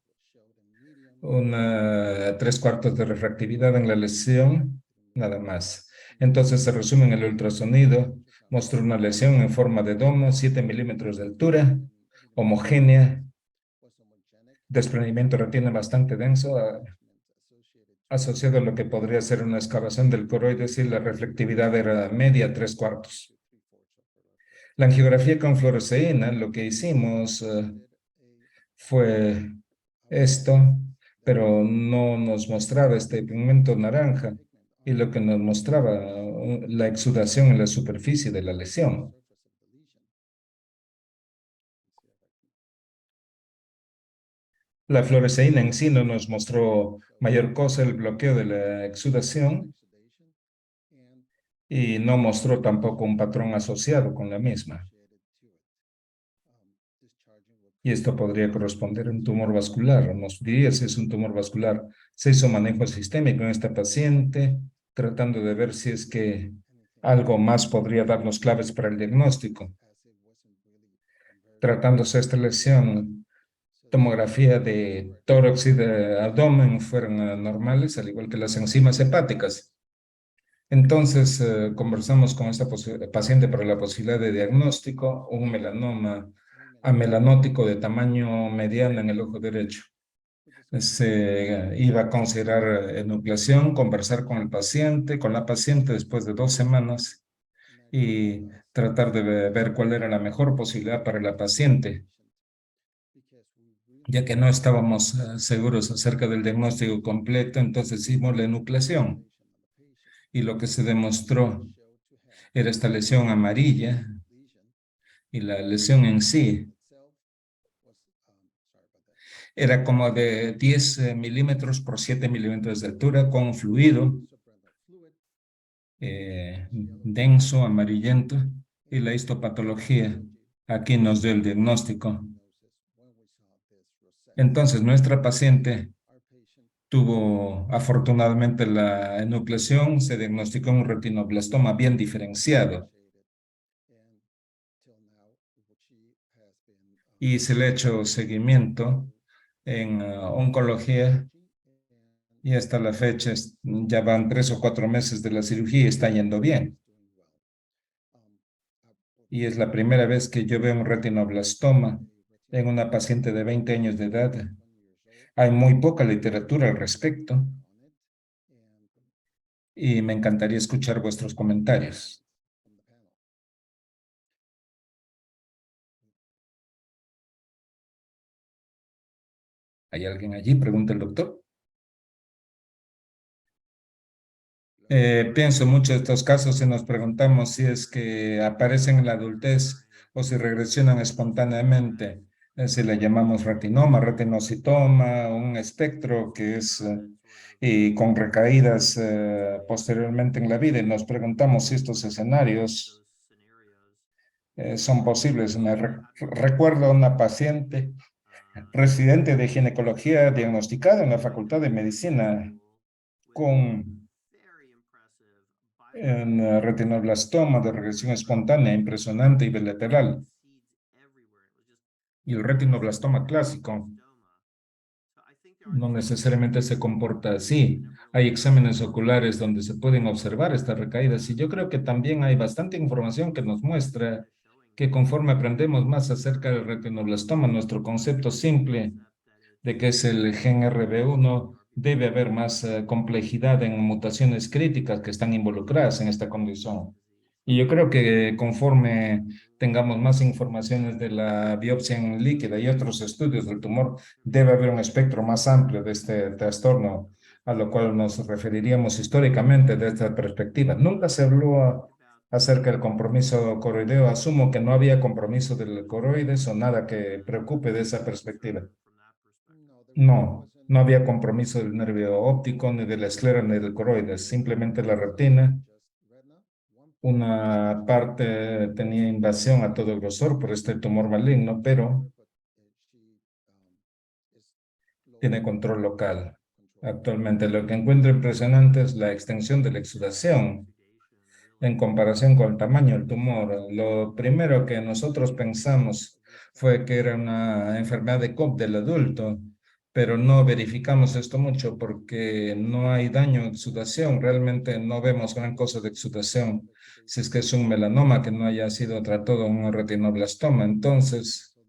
una 3/4 de refractividad en la lesión, nada más. Entonces se resume en el ultrasonido, muestra una lesión en forma de domo, 7 milímetros de altura, homogénea, desprendimiento de retina bastante denso, asociado a lo que podría ser una excavación del coroides y la reflectividad era media, 3/4. La angiografía con fluoresceína, lo que hicimos fue esto, pero no nos mostraba este pigmento naranja y lo que nos mostraba la exudación en la superficie de la lesión. La fluoresceína en sí no nos mostró mayor cosa, el bloqueo de la exudación, y no mostró tampoco un patrón asociado con la misma. Y esto podría corresponder a un tumor vascular. Nos diría si es un tumor vascular. Se hizo manejo sistémico en esta paciente, tratando de ver si es que algo más podría darnos claves para el diagnóstico. Tratándose esta lesión, tomografía de tórax y de abdomen fueron normales, al igual que las enzimas hepáticas. Entonces, conversamos con esta paciente para la posibilidad de diagnóstico, un melanoma amelanótico de tamaño mediano en el ojo derecho. Se iba a considerar enucleación, conversar con el paciente, con la paciente después de 2 semanas y tratar de ver cuál era la mejor posibilidad para la paciente, ya que no estábamos seguros acerca del diagnóstico completo, entonces hicimos la enucleación y lo que se demostró era esta lesión amarilla y la lesión en sí era como de 10 milímetros por 7 milímetros de altura con fluido denso, amarillento, y la histopatología aquí nos dio el diagnóstico. Entonces, nuestra paciente tuvo afortunadamente la enucleación, se diagnosticó un retinoblastoma bien diferenciado y se le ha hecho seguimiento en oncología y hasta la fecha ya van 3 o 4 meses de la cirugía y está yendo bien. y es la primera vez que yo veo un retinoblastoma en una paciente de 20 años de edad. Hay muy poca literatura al respecto y me encantaría escuchar vuestros comentarios. ¿Hay alguien allí? Pregunta el doctor. Pienso mucho en estos casos y nos preguntamos si es que aparecen en la adultez o si regresionan espontáneamente. Si le llamamos retinoma, retinocitoma, un espectro que es y con recaídas posteriormente en la vida. Y nos preguntamos si estos escenarios son posibles. Recuerdo a una paciente residente de ginecología diagnosticada en la Facultad de Medicina con retinoblastoma de regresión espontánea, impresionante y bilateral. Y el retinoblastoma clásico no necesariamente se comporta así. Hay exámenes oculares donde se pueden observar estas recaídas y yo creo que también hay bastante información que nos muestra que conforme aprendemos más acerca del retinoblastoma, nuestro concepto simple de que es el gen RB1, debe haber más complejidad en mutaciones críticas que están involucradas en esta condición. Y yo creo que conforme tengamos más informaciones de la biopsia en líquida y otros estudios del tumor, debe haber un espectro más amplio de este trastorno, a lo cual nos referiríamos históricamente de esta perspectiva. Nunca se habló acerca del compromiso coroideo. Asumo que no había compromiso del coroides o nada que preocupe de esa perspectiva. No, no había compromiso del nervio óptico, ni de la esclera, ni del coroides, simplemente la retina. Una parte tenía invasión a todo grosor por este tumor maligno, pero tiene control local. Actualmente lo que encuentro impresionante es la extensión de la exudación en comparación con el tamaño del tumor. Lo primero que nosotros pensamos fue que era una enfermedad de COP del adulto, pero no verificamos esto mucho porque no hay daño en exudación. Realmente no vemos gran cosa de exudación. Si es que es un melanoma que no haya sido tratado en un retinoblastoma. Entonces,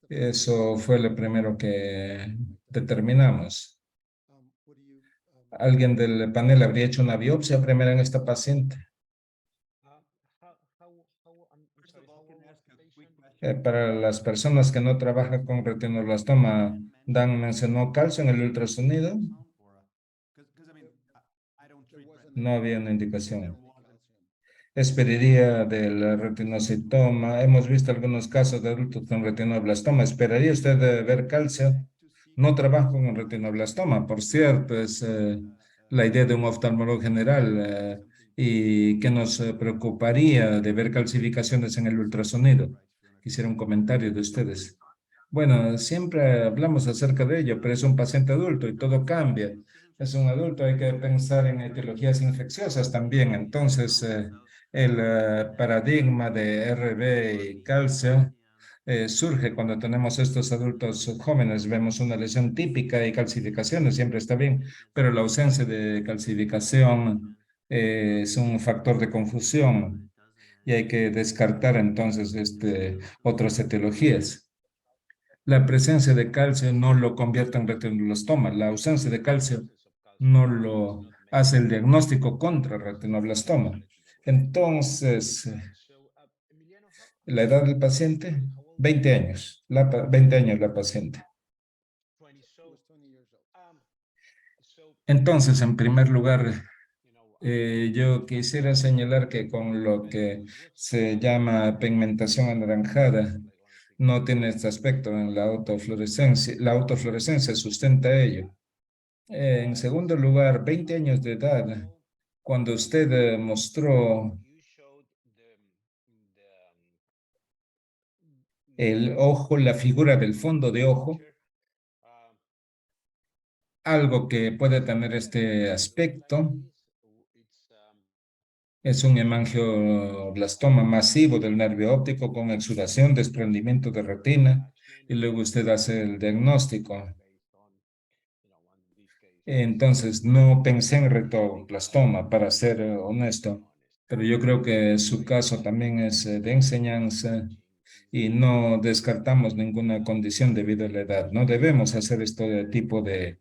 eso fue lo primero que determinamos. ¿Alguien del panel habría hecho una biopsia primero en esta paciente? Para las personas que no trabajan con retinoblastoma, Dan mencionó calcio en el ultrasonido. No había una indicación. Esperaría del retinocitoma. Hemos visto algunos casos de adultos con retinoblastoma. ¿Esperaría usted ver calcio? No trabajo con retinoblastoma, por cierto, es la idea de un oftalmólogo general y que nos preocuparía de ver calcificaciones en el ultrasonido. Quisiera un comentario de ustedes. Bueno, siempre hablamos acerca de ello, pero es un paciente adulto y todo cambia. Es un adulto, hay que pensar en etiologías infecciosas también. Entonces, el paradigma de RB y calcio surge cuando tenemos estos adultos jóvenes. Vemos una lesión típica y calcificaciones, siempre está bien, pero la ausencia de calcificación es un factor de confusión y hay que descartar entonces otras etiologías. La presencia de calcio no lo convierte en retinoblastoma. La ausencia de calcio no lo hace el diagnóstico contra retinoblastoma. Entonces, la edad del paciente, 20 años. 20 años la paciente. Entonces, en primer lugar, yo quisiera señalar que con lo que se llama pigmentación anaranjada, no tiene este aspecto en la autofluorescencia. La autofluorescencia sustenta ello. En segundo lugar, 20 años de edad, cuando usted mostró el ojo, la figura del fondo de ojo, algo que puede tener este aspecto es un hemangioblastoma masivo del nervio óptico con exudación, desprendimiento de retina, y luego usted hace el diagnóstico. Entonces, no pensé en retoblastoma, para ser honesto. pero yo creo que su caso también es de enseñanza y no descartamos ninguna condición debido a la edad. No debemos hacer este tipo de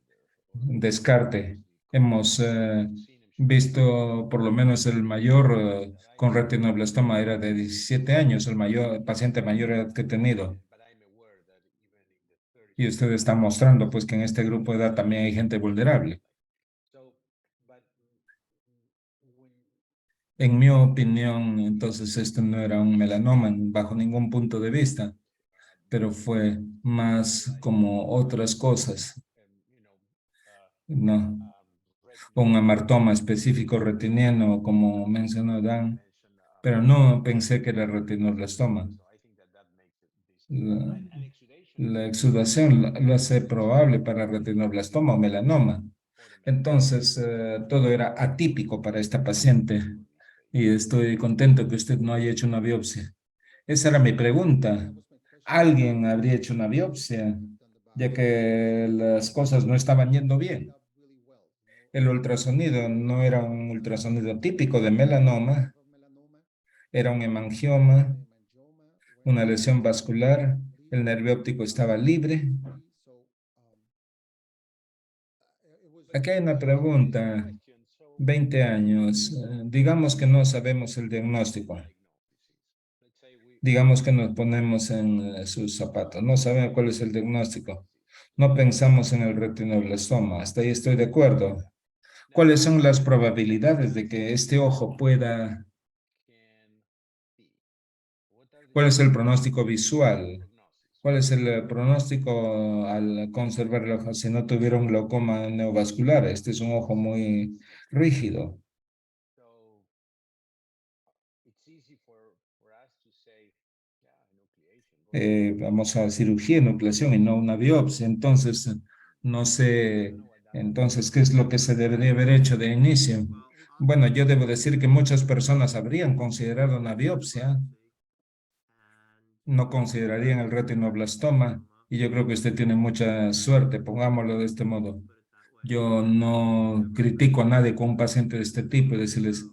descarte. Hemos visto por lo menos el mayor con retinoblastoma era de 17 años, el mayor el paciente mayor edad que he tenido. Y usted está mostrando pues que en este grupo de edad también hay gente vulnerable. En mi opinión, entonces esto no era un melanoma bajo ningún punto de vista, pero fue más como otras cosas, ¿no? Un hematoma específico retiniano, como mencionó Dan, pero no pensé que era retinoblastoma. La, la exudación lo hace probable para retinoblastoma o melanoma. Entonces, todo era atípico para esta paciente y estoy contento que usted no haya hecho una biopsia. Esa era mi pregunta. ¿Alguien habría hecho una biopsia, ya que las cosas no estaban yendo bien? El ultrasonido no era un ultrasonido típico de melanoma, era un hemangioma, una lesión vascular, el nervio óptico estaba libre. Aquí hay una pregunta, 20 años, digamos que no sabemos el diagnóstico, digamos que nos ponemos en sus zapatos, no sabemos cuál es el diagnóstico, no pensamos en el retinoblastoma, hasta ahí estoy de acuerdo. ¿Cuáles son las probabilidades de que este ojo pueda, cuál es el pronóstico visual? ¿Cuál es el pronóstico al conservar el ojo si no tuviera un glaucoma neovascular? Este es un ojo muy rígido. Vamos a cirugía, nucleación y no una biopsia. Entonces, no sé, entonces, ¿qué es lo que se debería haber hecho de inicio? Bueno, yo debo decir que muchas personas habrían considerado una biopsia, no considerarían el retinoblastoma y yo creo que usted tiene mucha suerte, pongámoslo de este modo. Yo no critico a nadie con un paciente de este tipo y decirles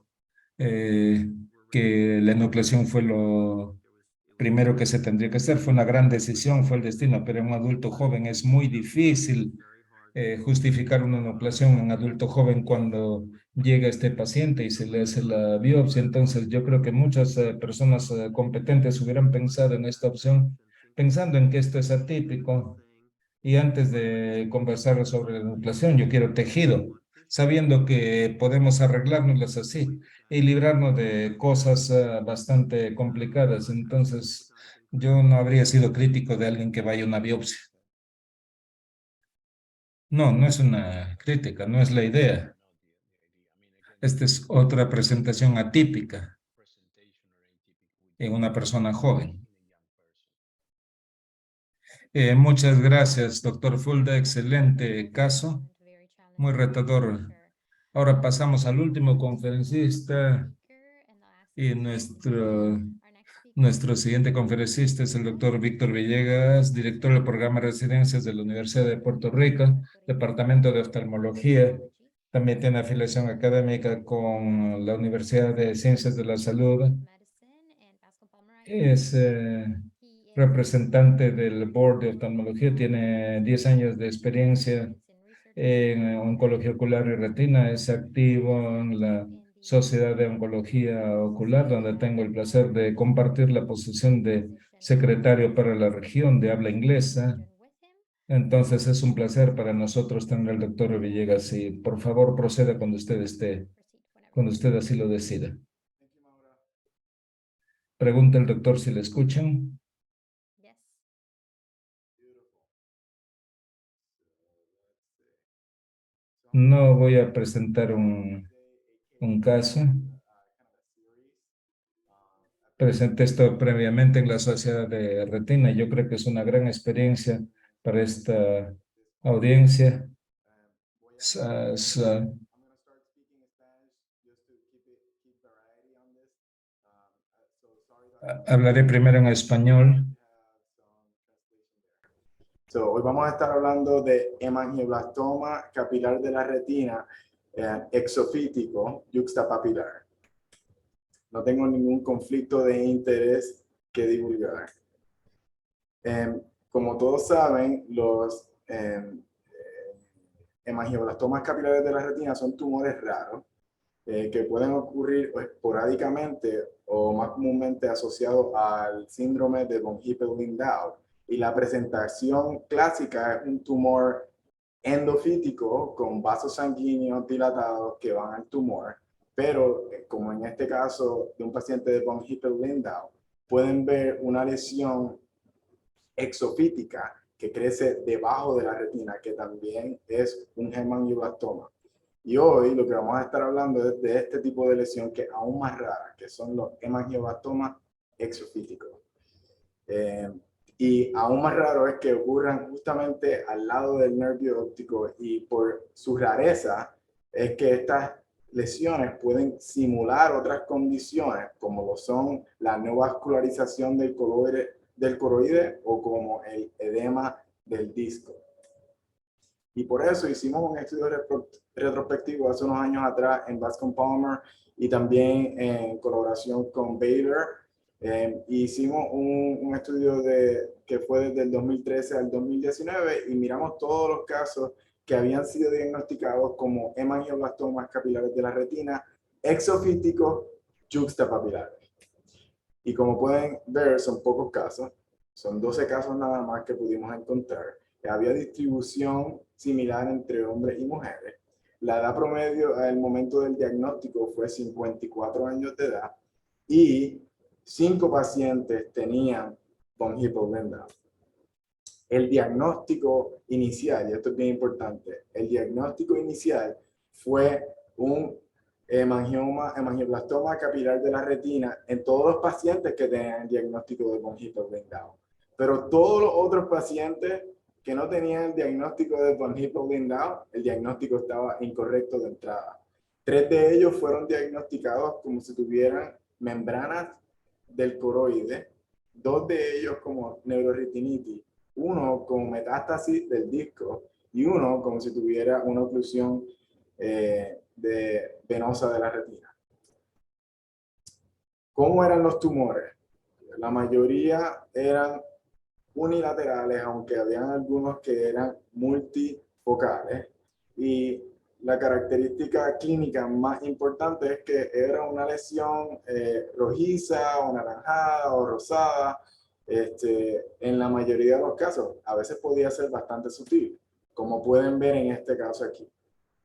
eh, que la enucleación fue lo primero que se tendría que hacer. Fue una gran decisión, fue el destino, pero en un adulto joven es muy difícil justificar una enucleación en un adulto joven cuando llega este paciente y se le hace la biopsia. Entonces, yo creo que muchas personas competentes hubieran pensado en esta opción, pensando en que esto es atípico. Y antes de conversar sobre la enucleación, yo quiero tejido, sabiendo que podemos arreglárnoslas así y librarnos de cosas bastante complicadas. Entonces, yo no habría sido crítico de alguien que vaya a una biopsia. No, no es una crítica, no es la idea. Esta es otra presentación atípica en una persona joven. Muchas gracias, doctor Fulda. Excelente caso, muy retador. Ahora pasamos al último conferencista y nuestro siguiente conferencista es el doctor Víctor Villegas, director del programa de residencias de la Universidad de Puerto Rico, Departamento de Oftalmología. También tiene afiliación académica con la Universidad de Ciencias de la Salud. Es representante del Board de Oftalmología, tiene 10 años de experiencia en oncología ocular y retina, es activo en la Sociedad de Oncología Ocular, donde tengo el placer de compartir la posición de secretario para la región de habla inglesa. Entonces es un placer para nosotros tener al doctor Villegas y por favor proceda cuando usted esté, cuando usted así lo decida. Pregunta el doctor si le escuchan. No voy a presentar un caso. Presenté esto previamente en la Sociedad de Retina. Yo creo que es una gran experiencia para esta audiencia. Hablaré primero en español. Hoy vamos a estar hablando de hemangioblastoma capilar de la retina exofítico yuxtapapilar. no tengo ningún conflicto de interés que divulgar. Como todos saben, los hemangioblastomas capilares de la retina son tumores raros que pueden ocurrir esporádicamente o más comúnmente asociados al síndrome de von Hippel-Lindau. Y la presentación clásica es un tumor endofítico con vasos sanguíneos dilatados que van al tumor, pero como en este caso de un paciente de von Hippel-Lindau, pueden ver una lesión exofítica que crece debajo de la retina, que también es un hemangioblastoma. Y hoy lo que vamos a estar hablando es de este tipo de lesión que es aún más rara, que son los hemangioblastomas exofíticos. Y aún más raro es que ocurran justamente al lado del nervio óptico, y por su rareza es que estas lesiones pueden simular otras condiciones como lo son la neovascularización del coroide o como el edema del disco. Y por eso hicimos un estudio retrospectivo hace unos años atrás en Bascom Palmer y también en colaboración con Baylor. Hicimos un estudio que fue desde el 2013 al 2019 y miramos todos los casos que habían sido diagnosticados como hemangioblastomas capilares de la retina exofíticos juxtapapilares. Y como pueden ver, son pocos casos, son 12 casos nada más que pudimos encontrar. Había distribución similar entre hombres y mujeres. La edad promedio al momento del diagnóstico fue 54 años de edad y 5 pacientes tenían von Hippel-Lindau. El diagnóstico inicial, y esto es bien importante, el diagnóstico inicial fue un hemangioblastoma capilar de la retina en todos los pacientes que tenían el diagnóstico de von Hippel-Lindau. Pero todos los otros pacientes que no tenían el diagnóstico de von Hippel-Lindau, el diagnóstico estaba incorrecto de entrada. 3 de ellos fueron diagnosticados como si tuvieran membranas del coroide, 2 de ellos como neuroretinitis, 1 con metástasis del disco y 1 como si tuviera una oclusión venosa de la retina. ¿Cómo eran los tumores? La mayoría eran unilaterales, aunque habían algunos que eran multifocales. Y la característica clínica más importante es que era una lesión rojiza o naranjada o rosada. En la mayoría de los casos, a veces podía ser bastante sutil, como pueden ver en este caso aquí.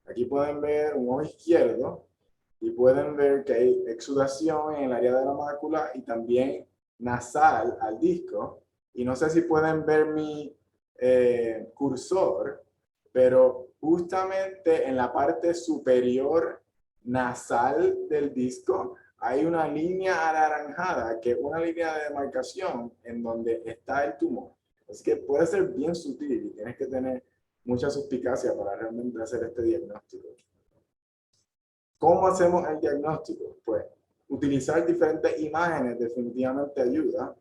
Aquí pueden ver un ojo izquierdo y pueden ver que hay exudación en el área de la mácula y también nasal al disco. Y no sé si pueden ver mi cursor, pero justamente en la parte superior nasal del disco hay una línea anaranjada, que es una línea de demarcación en donde está el tumor. Así que puede ser bien sutil y tienes que tener mucha suspicacia para realmente hacer este diagnóstico. ¿Cómo hacemos el diagnóstico? Pues utilizar diferentes imágenes definitivamente ayuda.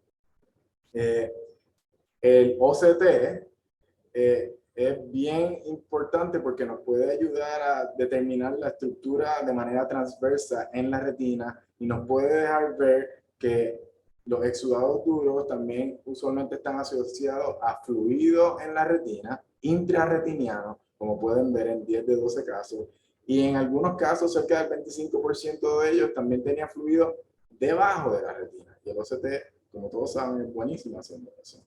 El OCT es bien importante porque nos puede ayudar a determinar la estructura de manera transversa en la retina y nos puede dejar ver que los exudados duros también usualmente están asociados a fluido en la retina, intrarretiniano, como pueden ver en 10 de 12 casos. Y en algunos casos, cerca del 25% de ellos también tenía fluido debajo de la retina. Y el OCT, como todos saben, es buenísimo haciendo eso.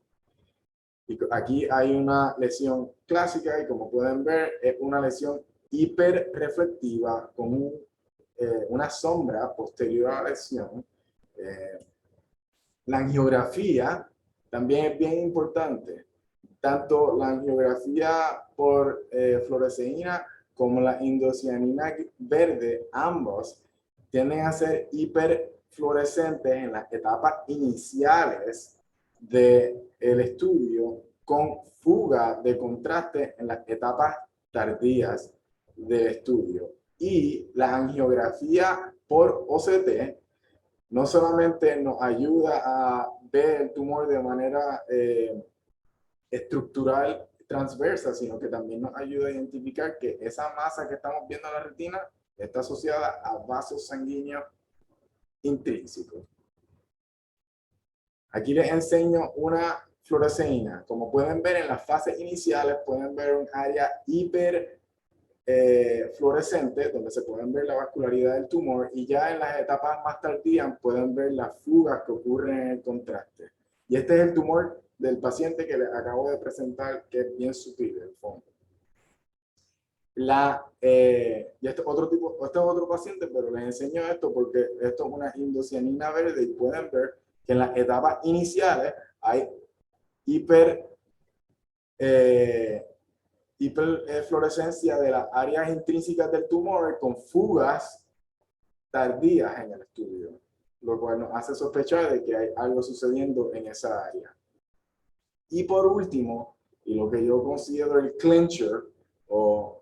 Y aquí hay una lesión clásica y como pueden ver es una lesión hiperreflectiva con una sombra posterior a la lesión. La angiografía también es bien importante. Tanto la angiografía por fluoresceína como la indocianina verde, ambos tienden a ser hiperfluorescentes en las etapas iniciales del estudio, con fuga de contraste en las etapas tardías del estudio. Y la angiografía por OCT no solamente nos ayuda a ver el tumor de manera estructural transversa, sino que también nos ayuda a identificar que esa masa que estamos viendo en la retina está asociada a vasos sanguíneos intrínseco. Aquí les enseño una fluoresceína. Como pueden ver en las fases iniciales, pueden ver un área hiper fluorescente, donde se pueden ver la vascularidad del tumor, y ya en las etapas más tardías pueden ver las fugas que ocurren en el contraste. Y este es el tumor del paciente que les acabo de presentar, que es bien sutil en el fondo. Y este es otro paciente, pero les enseño esto porque esto es una indocianina verde y pueden ver que en las etapas iniciales hay hiperfluorescencia de las áreas intrínsecas del tumor con fugas tardías en el estudio, lo cual nos hace sospechar de que hay algo sucediendo en esa área. Y por último, y lo que yo considero el clincher, o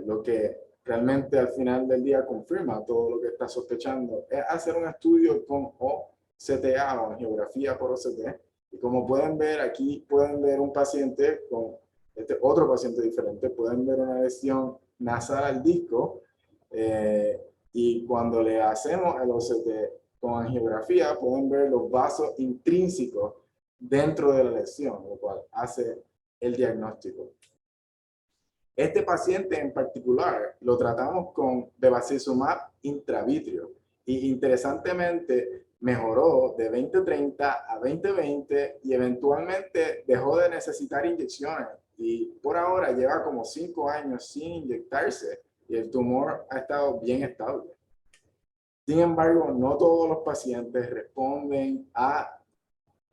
lo que realmente al final del día confirma todo lo que está sospechando, es hacer un estudio con OCTA o angiografía por OCT. Y como pueden ver, aquí pueden ver un paciente con este otro paciente diferente, pueden ver una lesión nasal al disco, y cuando le hacemos el OCT con angiografía, pueden ver los vasos intrínsecos dentro de la lesión, lo cual hace el diagnóstico. Este paciente en particular lo tratamos con bevacizumab intravitrio y interesantemente mejoró de 2030 a 2020 y eventualmente dejó de necesitar inyecciones y por ahora lleva como 5 años sin inyectarse y el tumor ha estado bien estable. Sin embargo, no todos los pacientes responden a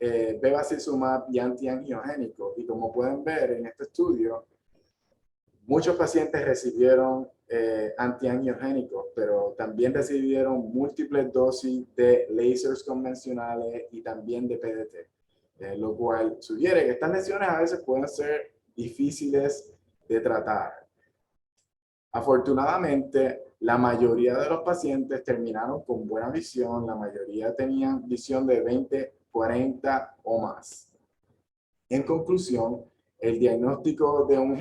bevacizumab y antiangiogénico y como pueden ver en este estudio, muchos pacientes recibieron antiangiogénicos, pero también recibieron múltiples dosis de lasers convencionales y también de PDT, lo cual sugiere que estas lesiones a veces pueden ser difíciles de tratar. Afortunadamente, la mayoría de los pacientes terminaron con buena visión, la mayoría tenían visión de 20, 40 o más. En conclusión, el diagnóstico de un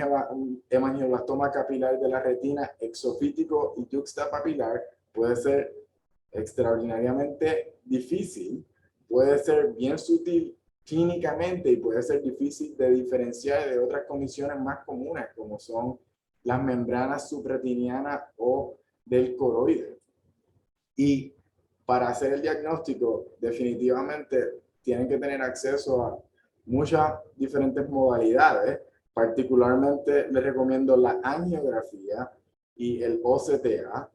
hemangioblastoma capilar de la retina exofítico y yuxtapapilar puede ser extraordinariamente difícil, puede ser bien sutil clínicamente y puede ser difícil de diferenciar de otras condiciones más comunes como son las membranas subretinianas o del coroide. Y para hacer el diagnóstico, definitivamente tienen que tener acceso a muchas diferentes modalidades. Particularmente les recomiendo la angiografía y el OCTA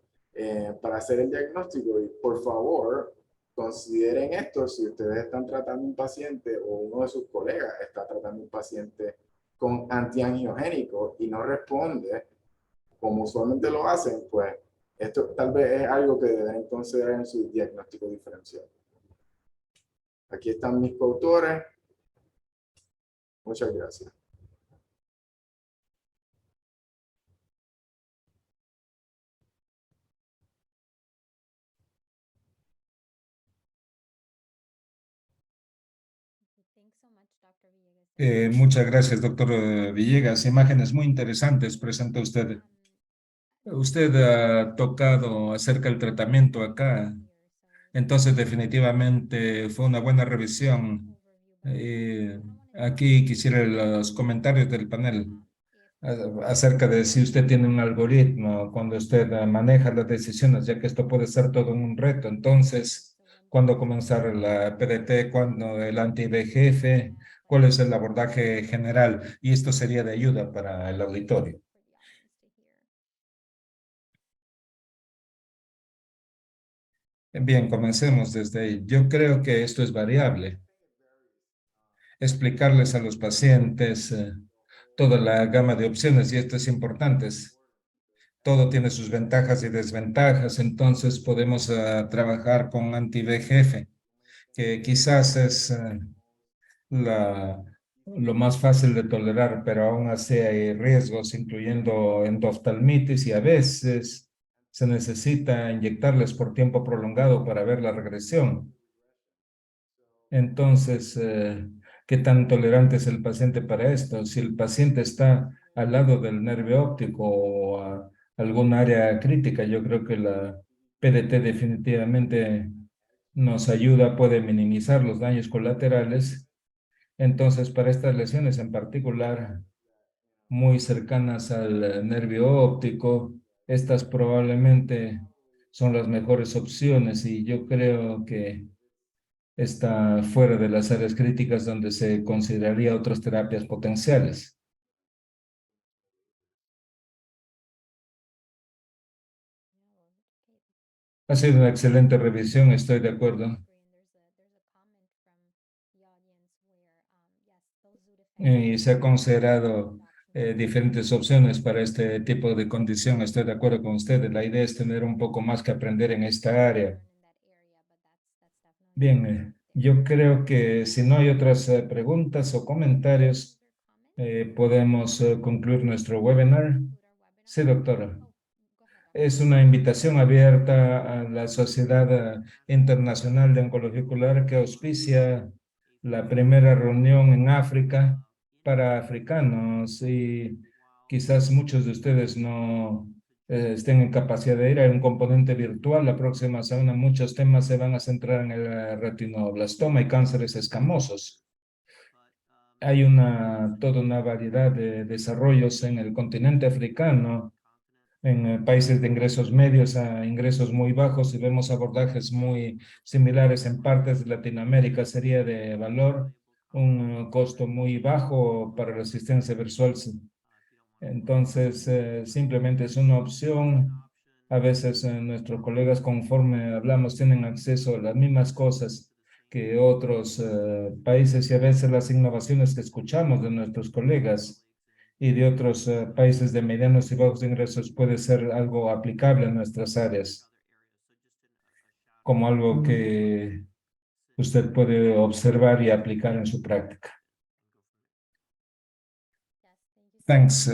para hacer el diagnóstico. Y por favor, consideren esto si ustedes están tratando un paciente o uno de sus colegas está tratando un paciente con antiangiogénico y no responde como usualmente lo hacen, pues esto tal vez es algo que deben considerar en su diagnóstico diferencial. Aquí están mis coautores. Muchas gracias. Muchas gracias, doctor Villegas. Imágenes muy interesantes presenta usted. Usted ha tocado acerca del tratamiento acá, entonces definitivamente fue una buena revisión. Aquí quisiera los comentarios del panel acerca de si usted tiene un algoritmo cuando usted maneja las decisiones, ya que esto puede ser todo un reto. Entonces, ¿cuándo comenzar la PDT? ¿Cuándo el anti-VEGF? ¿Cuál es el abordaje general? Y esto sería de ayuda para el auditorio. Bien, comencemos desde ahí. Yo creo que esto es variable. Explicarles a los pacientes toda la gama de opciones y esto es importante. Todo tiene sus ventajas y desventajas, entonces podemos trabajar con anti-VEGF, que quizás es lo más fácil de tolerar, pero aún así hay riesgos, incluyendo endoftalmitis y a veces se necesita inyectarles por tiempo prolongado para ver la regresión. Entonces, ¿qué tan tolerante es el paciente para esto? Si el paciente está al lado del nervio óptico o a algún área crítica, yo creo que PDT definitivamente nos ayuda, puede minimizar los daños colaterales. Entonces, para estas lesiones en particular, muy cercanas al nervio óptico, estas probablemente son las mejores opciones y yo creo que está fuera de las áreas críticas donde se consideraría otras terapias potenciales. Ha sido una excelente revisión, estoy de acuerdo. Y se ha considerado diferentes opciones para este tipo de condición. Estoy de acuerdo con ustedes. La idea es tener un poco más que aprender en esta área. Bien, yo creo que si no hay otras preguntas o comentarios, podemos concluir nuestro webinar. Sí, doctora. Es una invitación abierta a la Sociedad Internacional de Oncología Ocular que auspicia la primera reunión en África para africanos y quizás muchos de ustedes no estén en capacidad de ir. Hay un componente virtual. La próxima semana muchos temas se van a centrar en el retinoblastoma y cánceres escamosos. Hay toda una variedad de desarrollos en el continente africano en países de ingresos medios a ingresos muy bajos y vemos abordajes muy similares en partes de Latinoamérica. Sería de valor un costo muy bajo para la asistencia virtual. Entonces, simplemente es una opción. A veces nuestros colegas, conforme hablamos, tienen acceso a las mismas cosas que otros países y a veces las innovaciones que escuchamos de nuestros colegas y de otros países de medianos y bajos ingresos puede ser algo aplicable en nuestras áreas, como algo que usted puede observar y aplicar en su práctica. Thanks.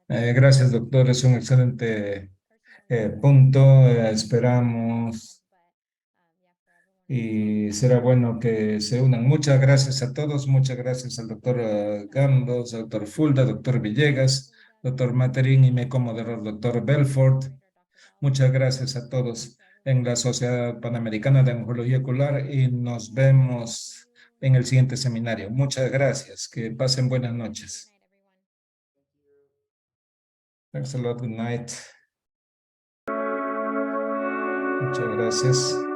Gracias, doctor. Es un excelente punto. Esperamos y será bueno que se unan. Muchas gracias a todos. Muchas gracias al doctor Gambos, doctor Fulda, doctor Villegas, doctor Materín y mi comoderador, doctor Belfort. Muchas gracias a todos en la Sociedad Panamericana de Oncología Ocular y nos vemos en el siguiente seminario. Muchas gracias. Que pasen buenas noches. Thanks a lot. Good night. Muchas gracias.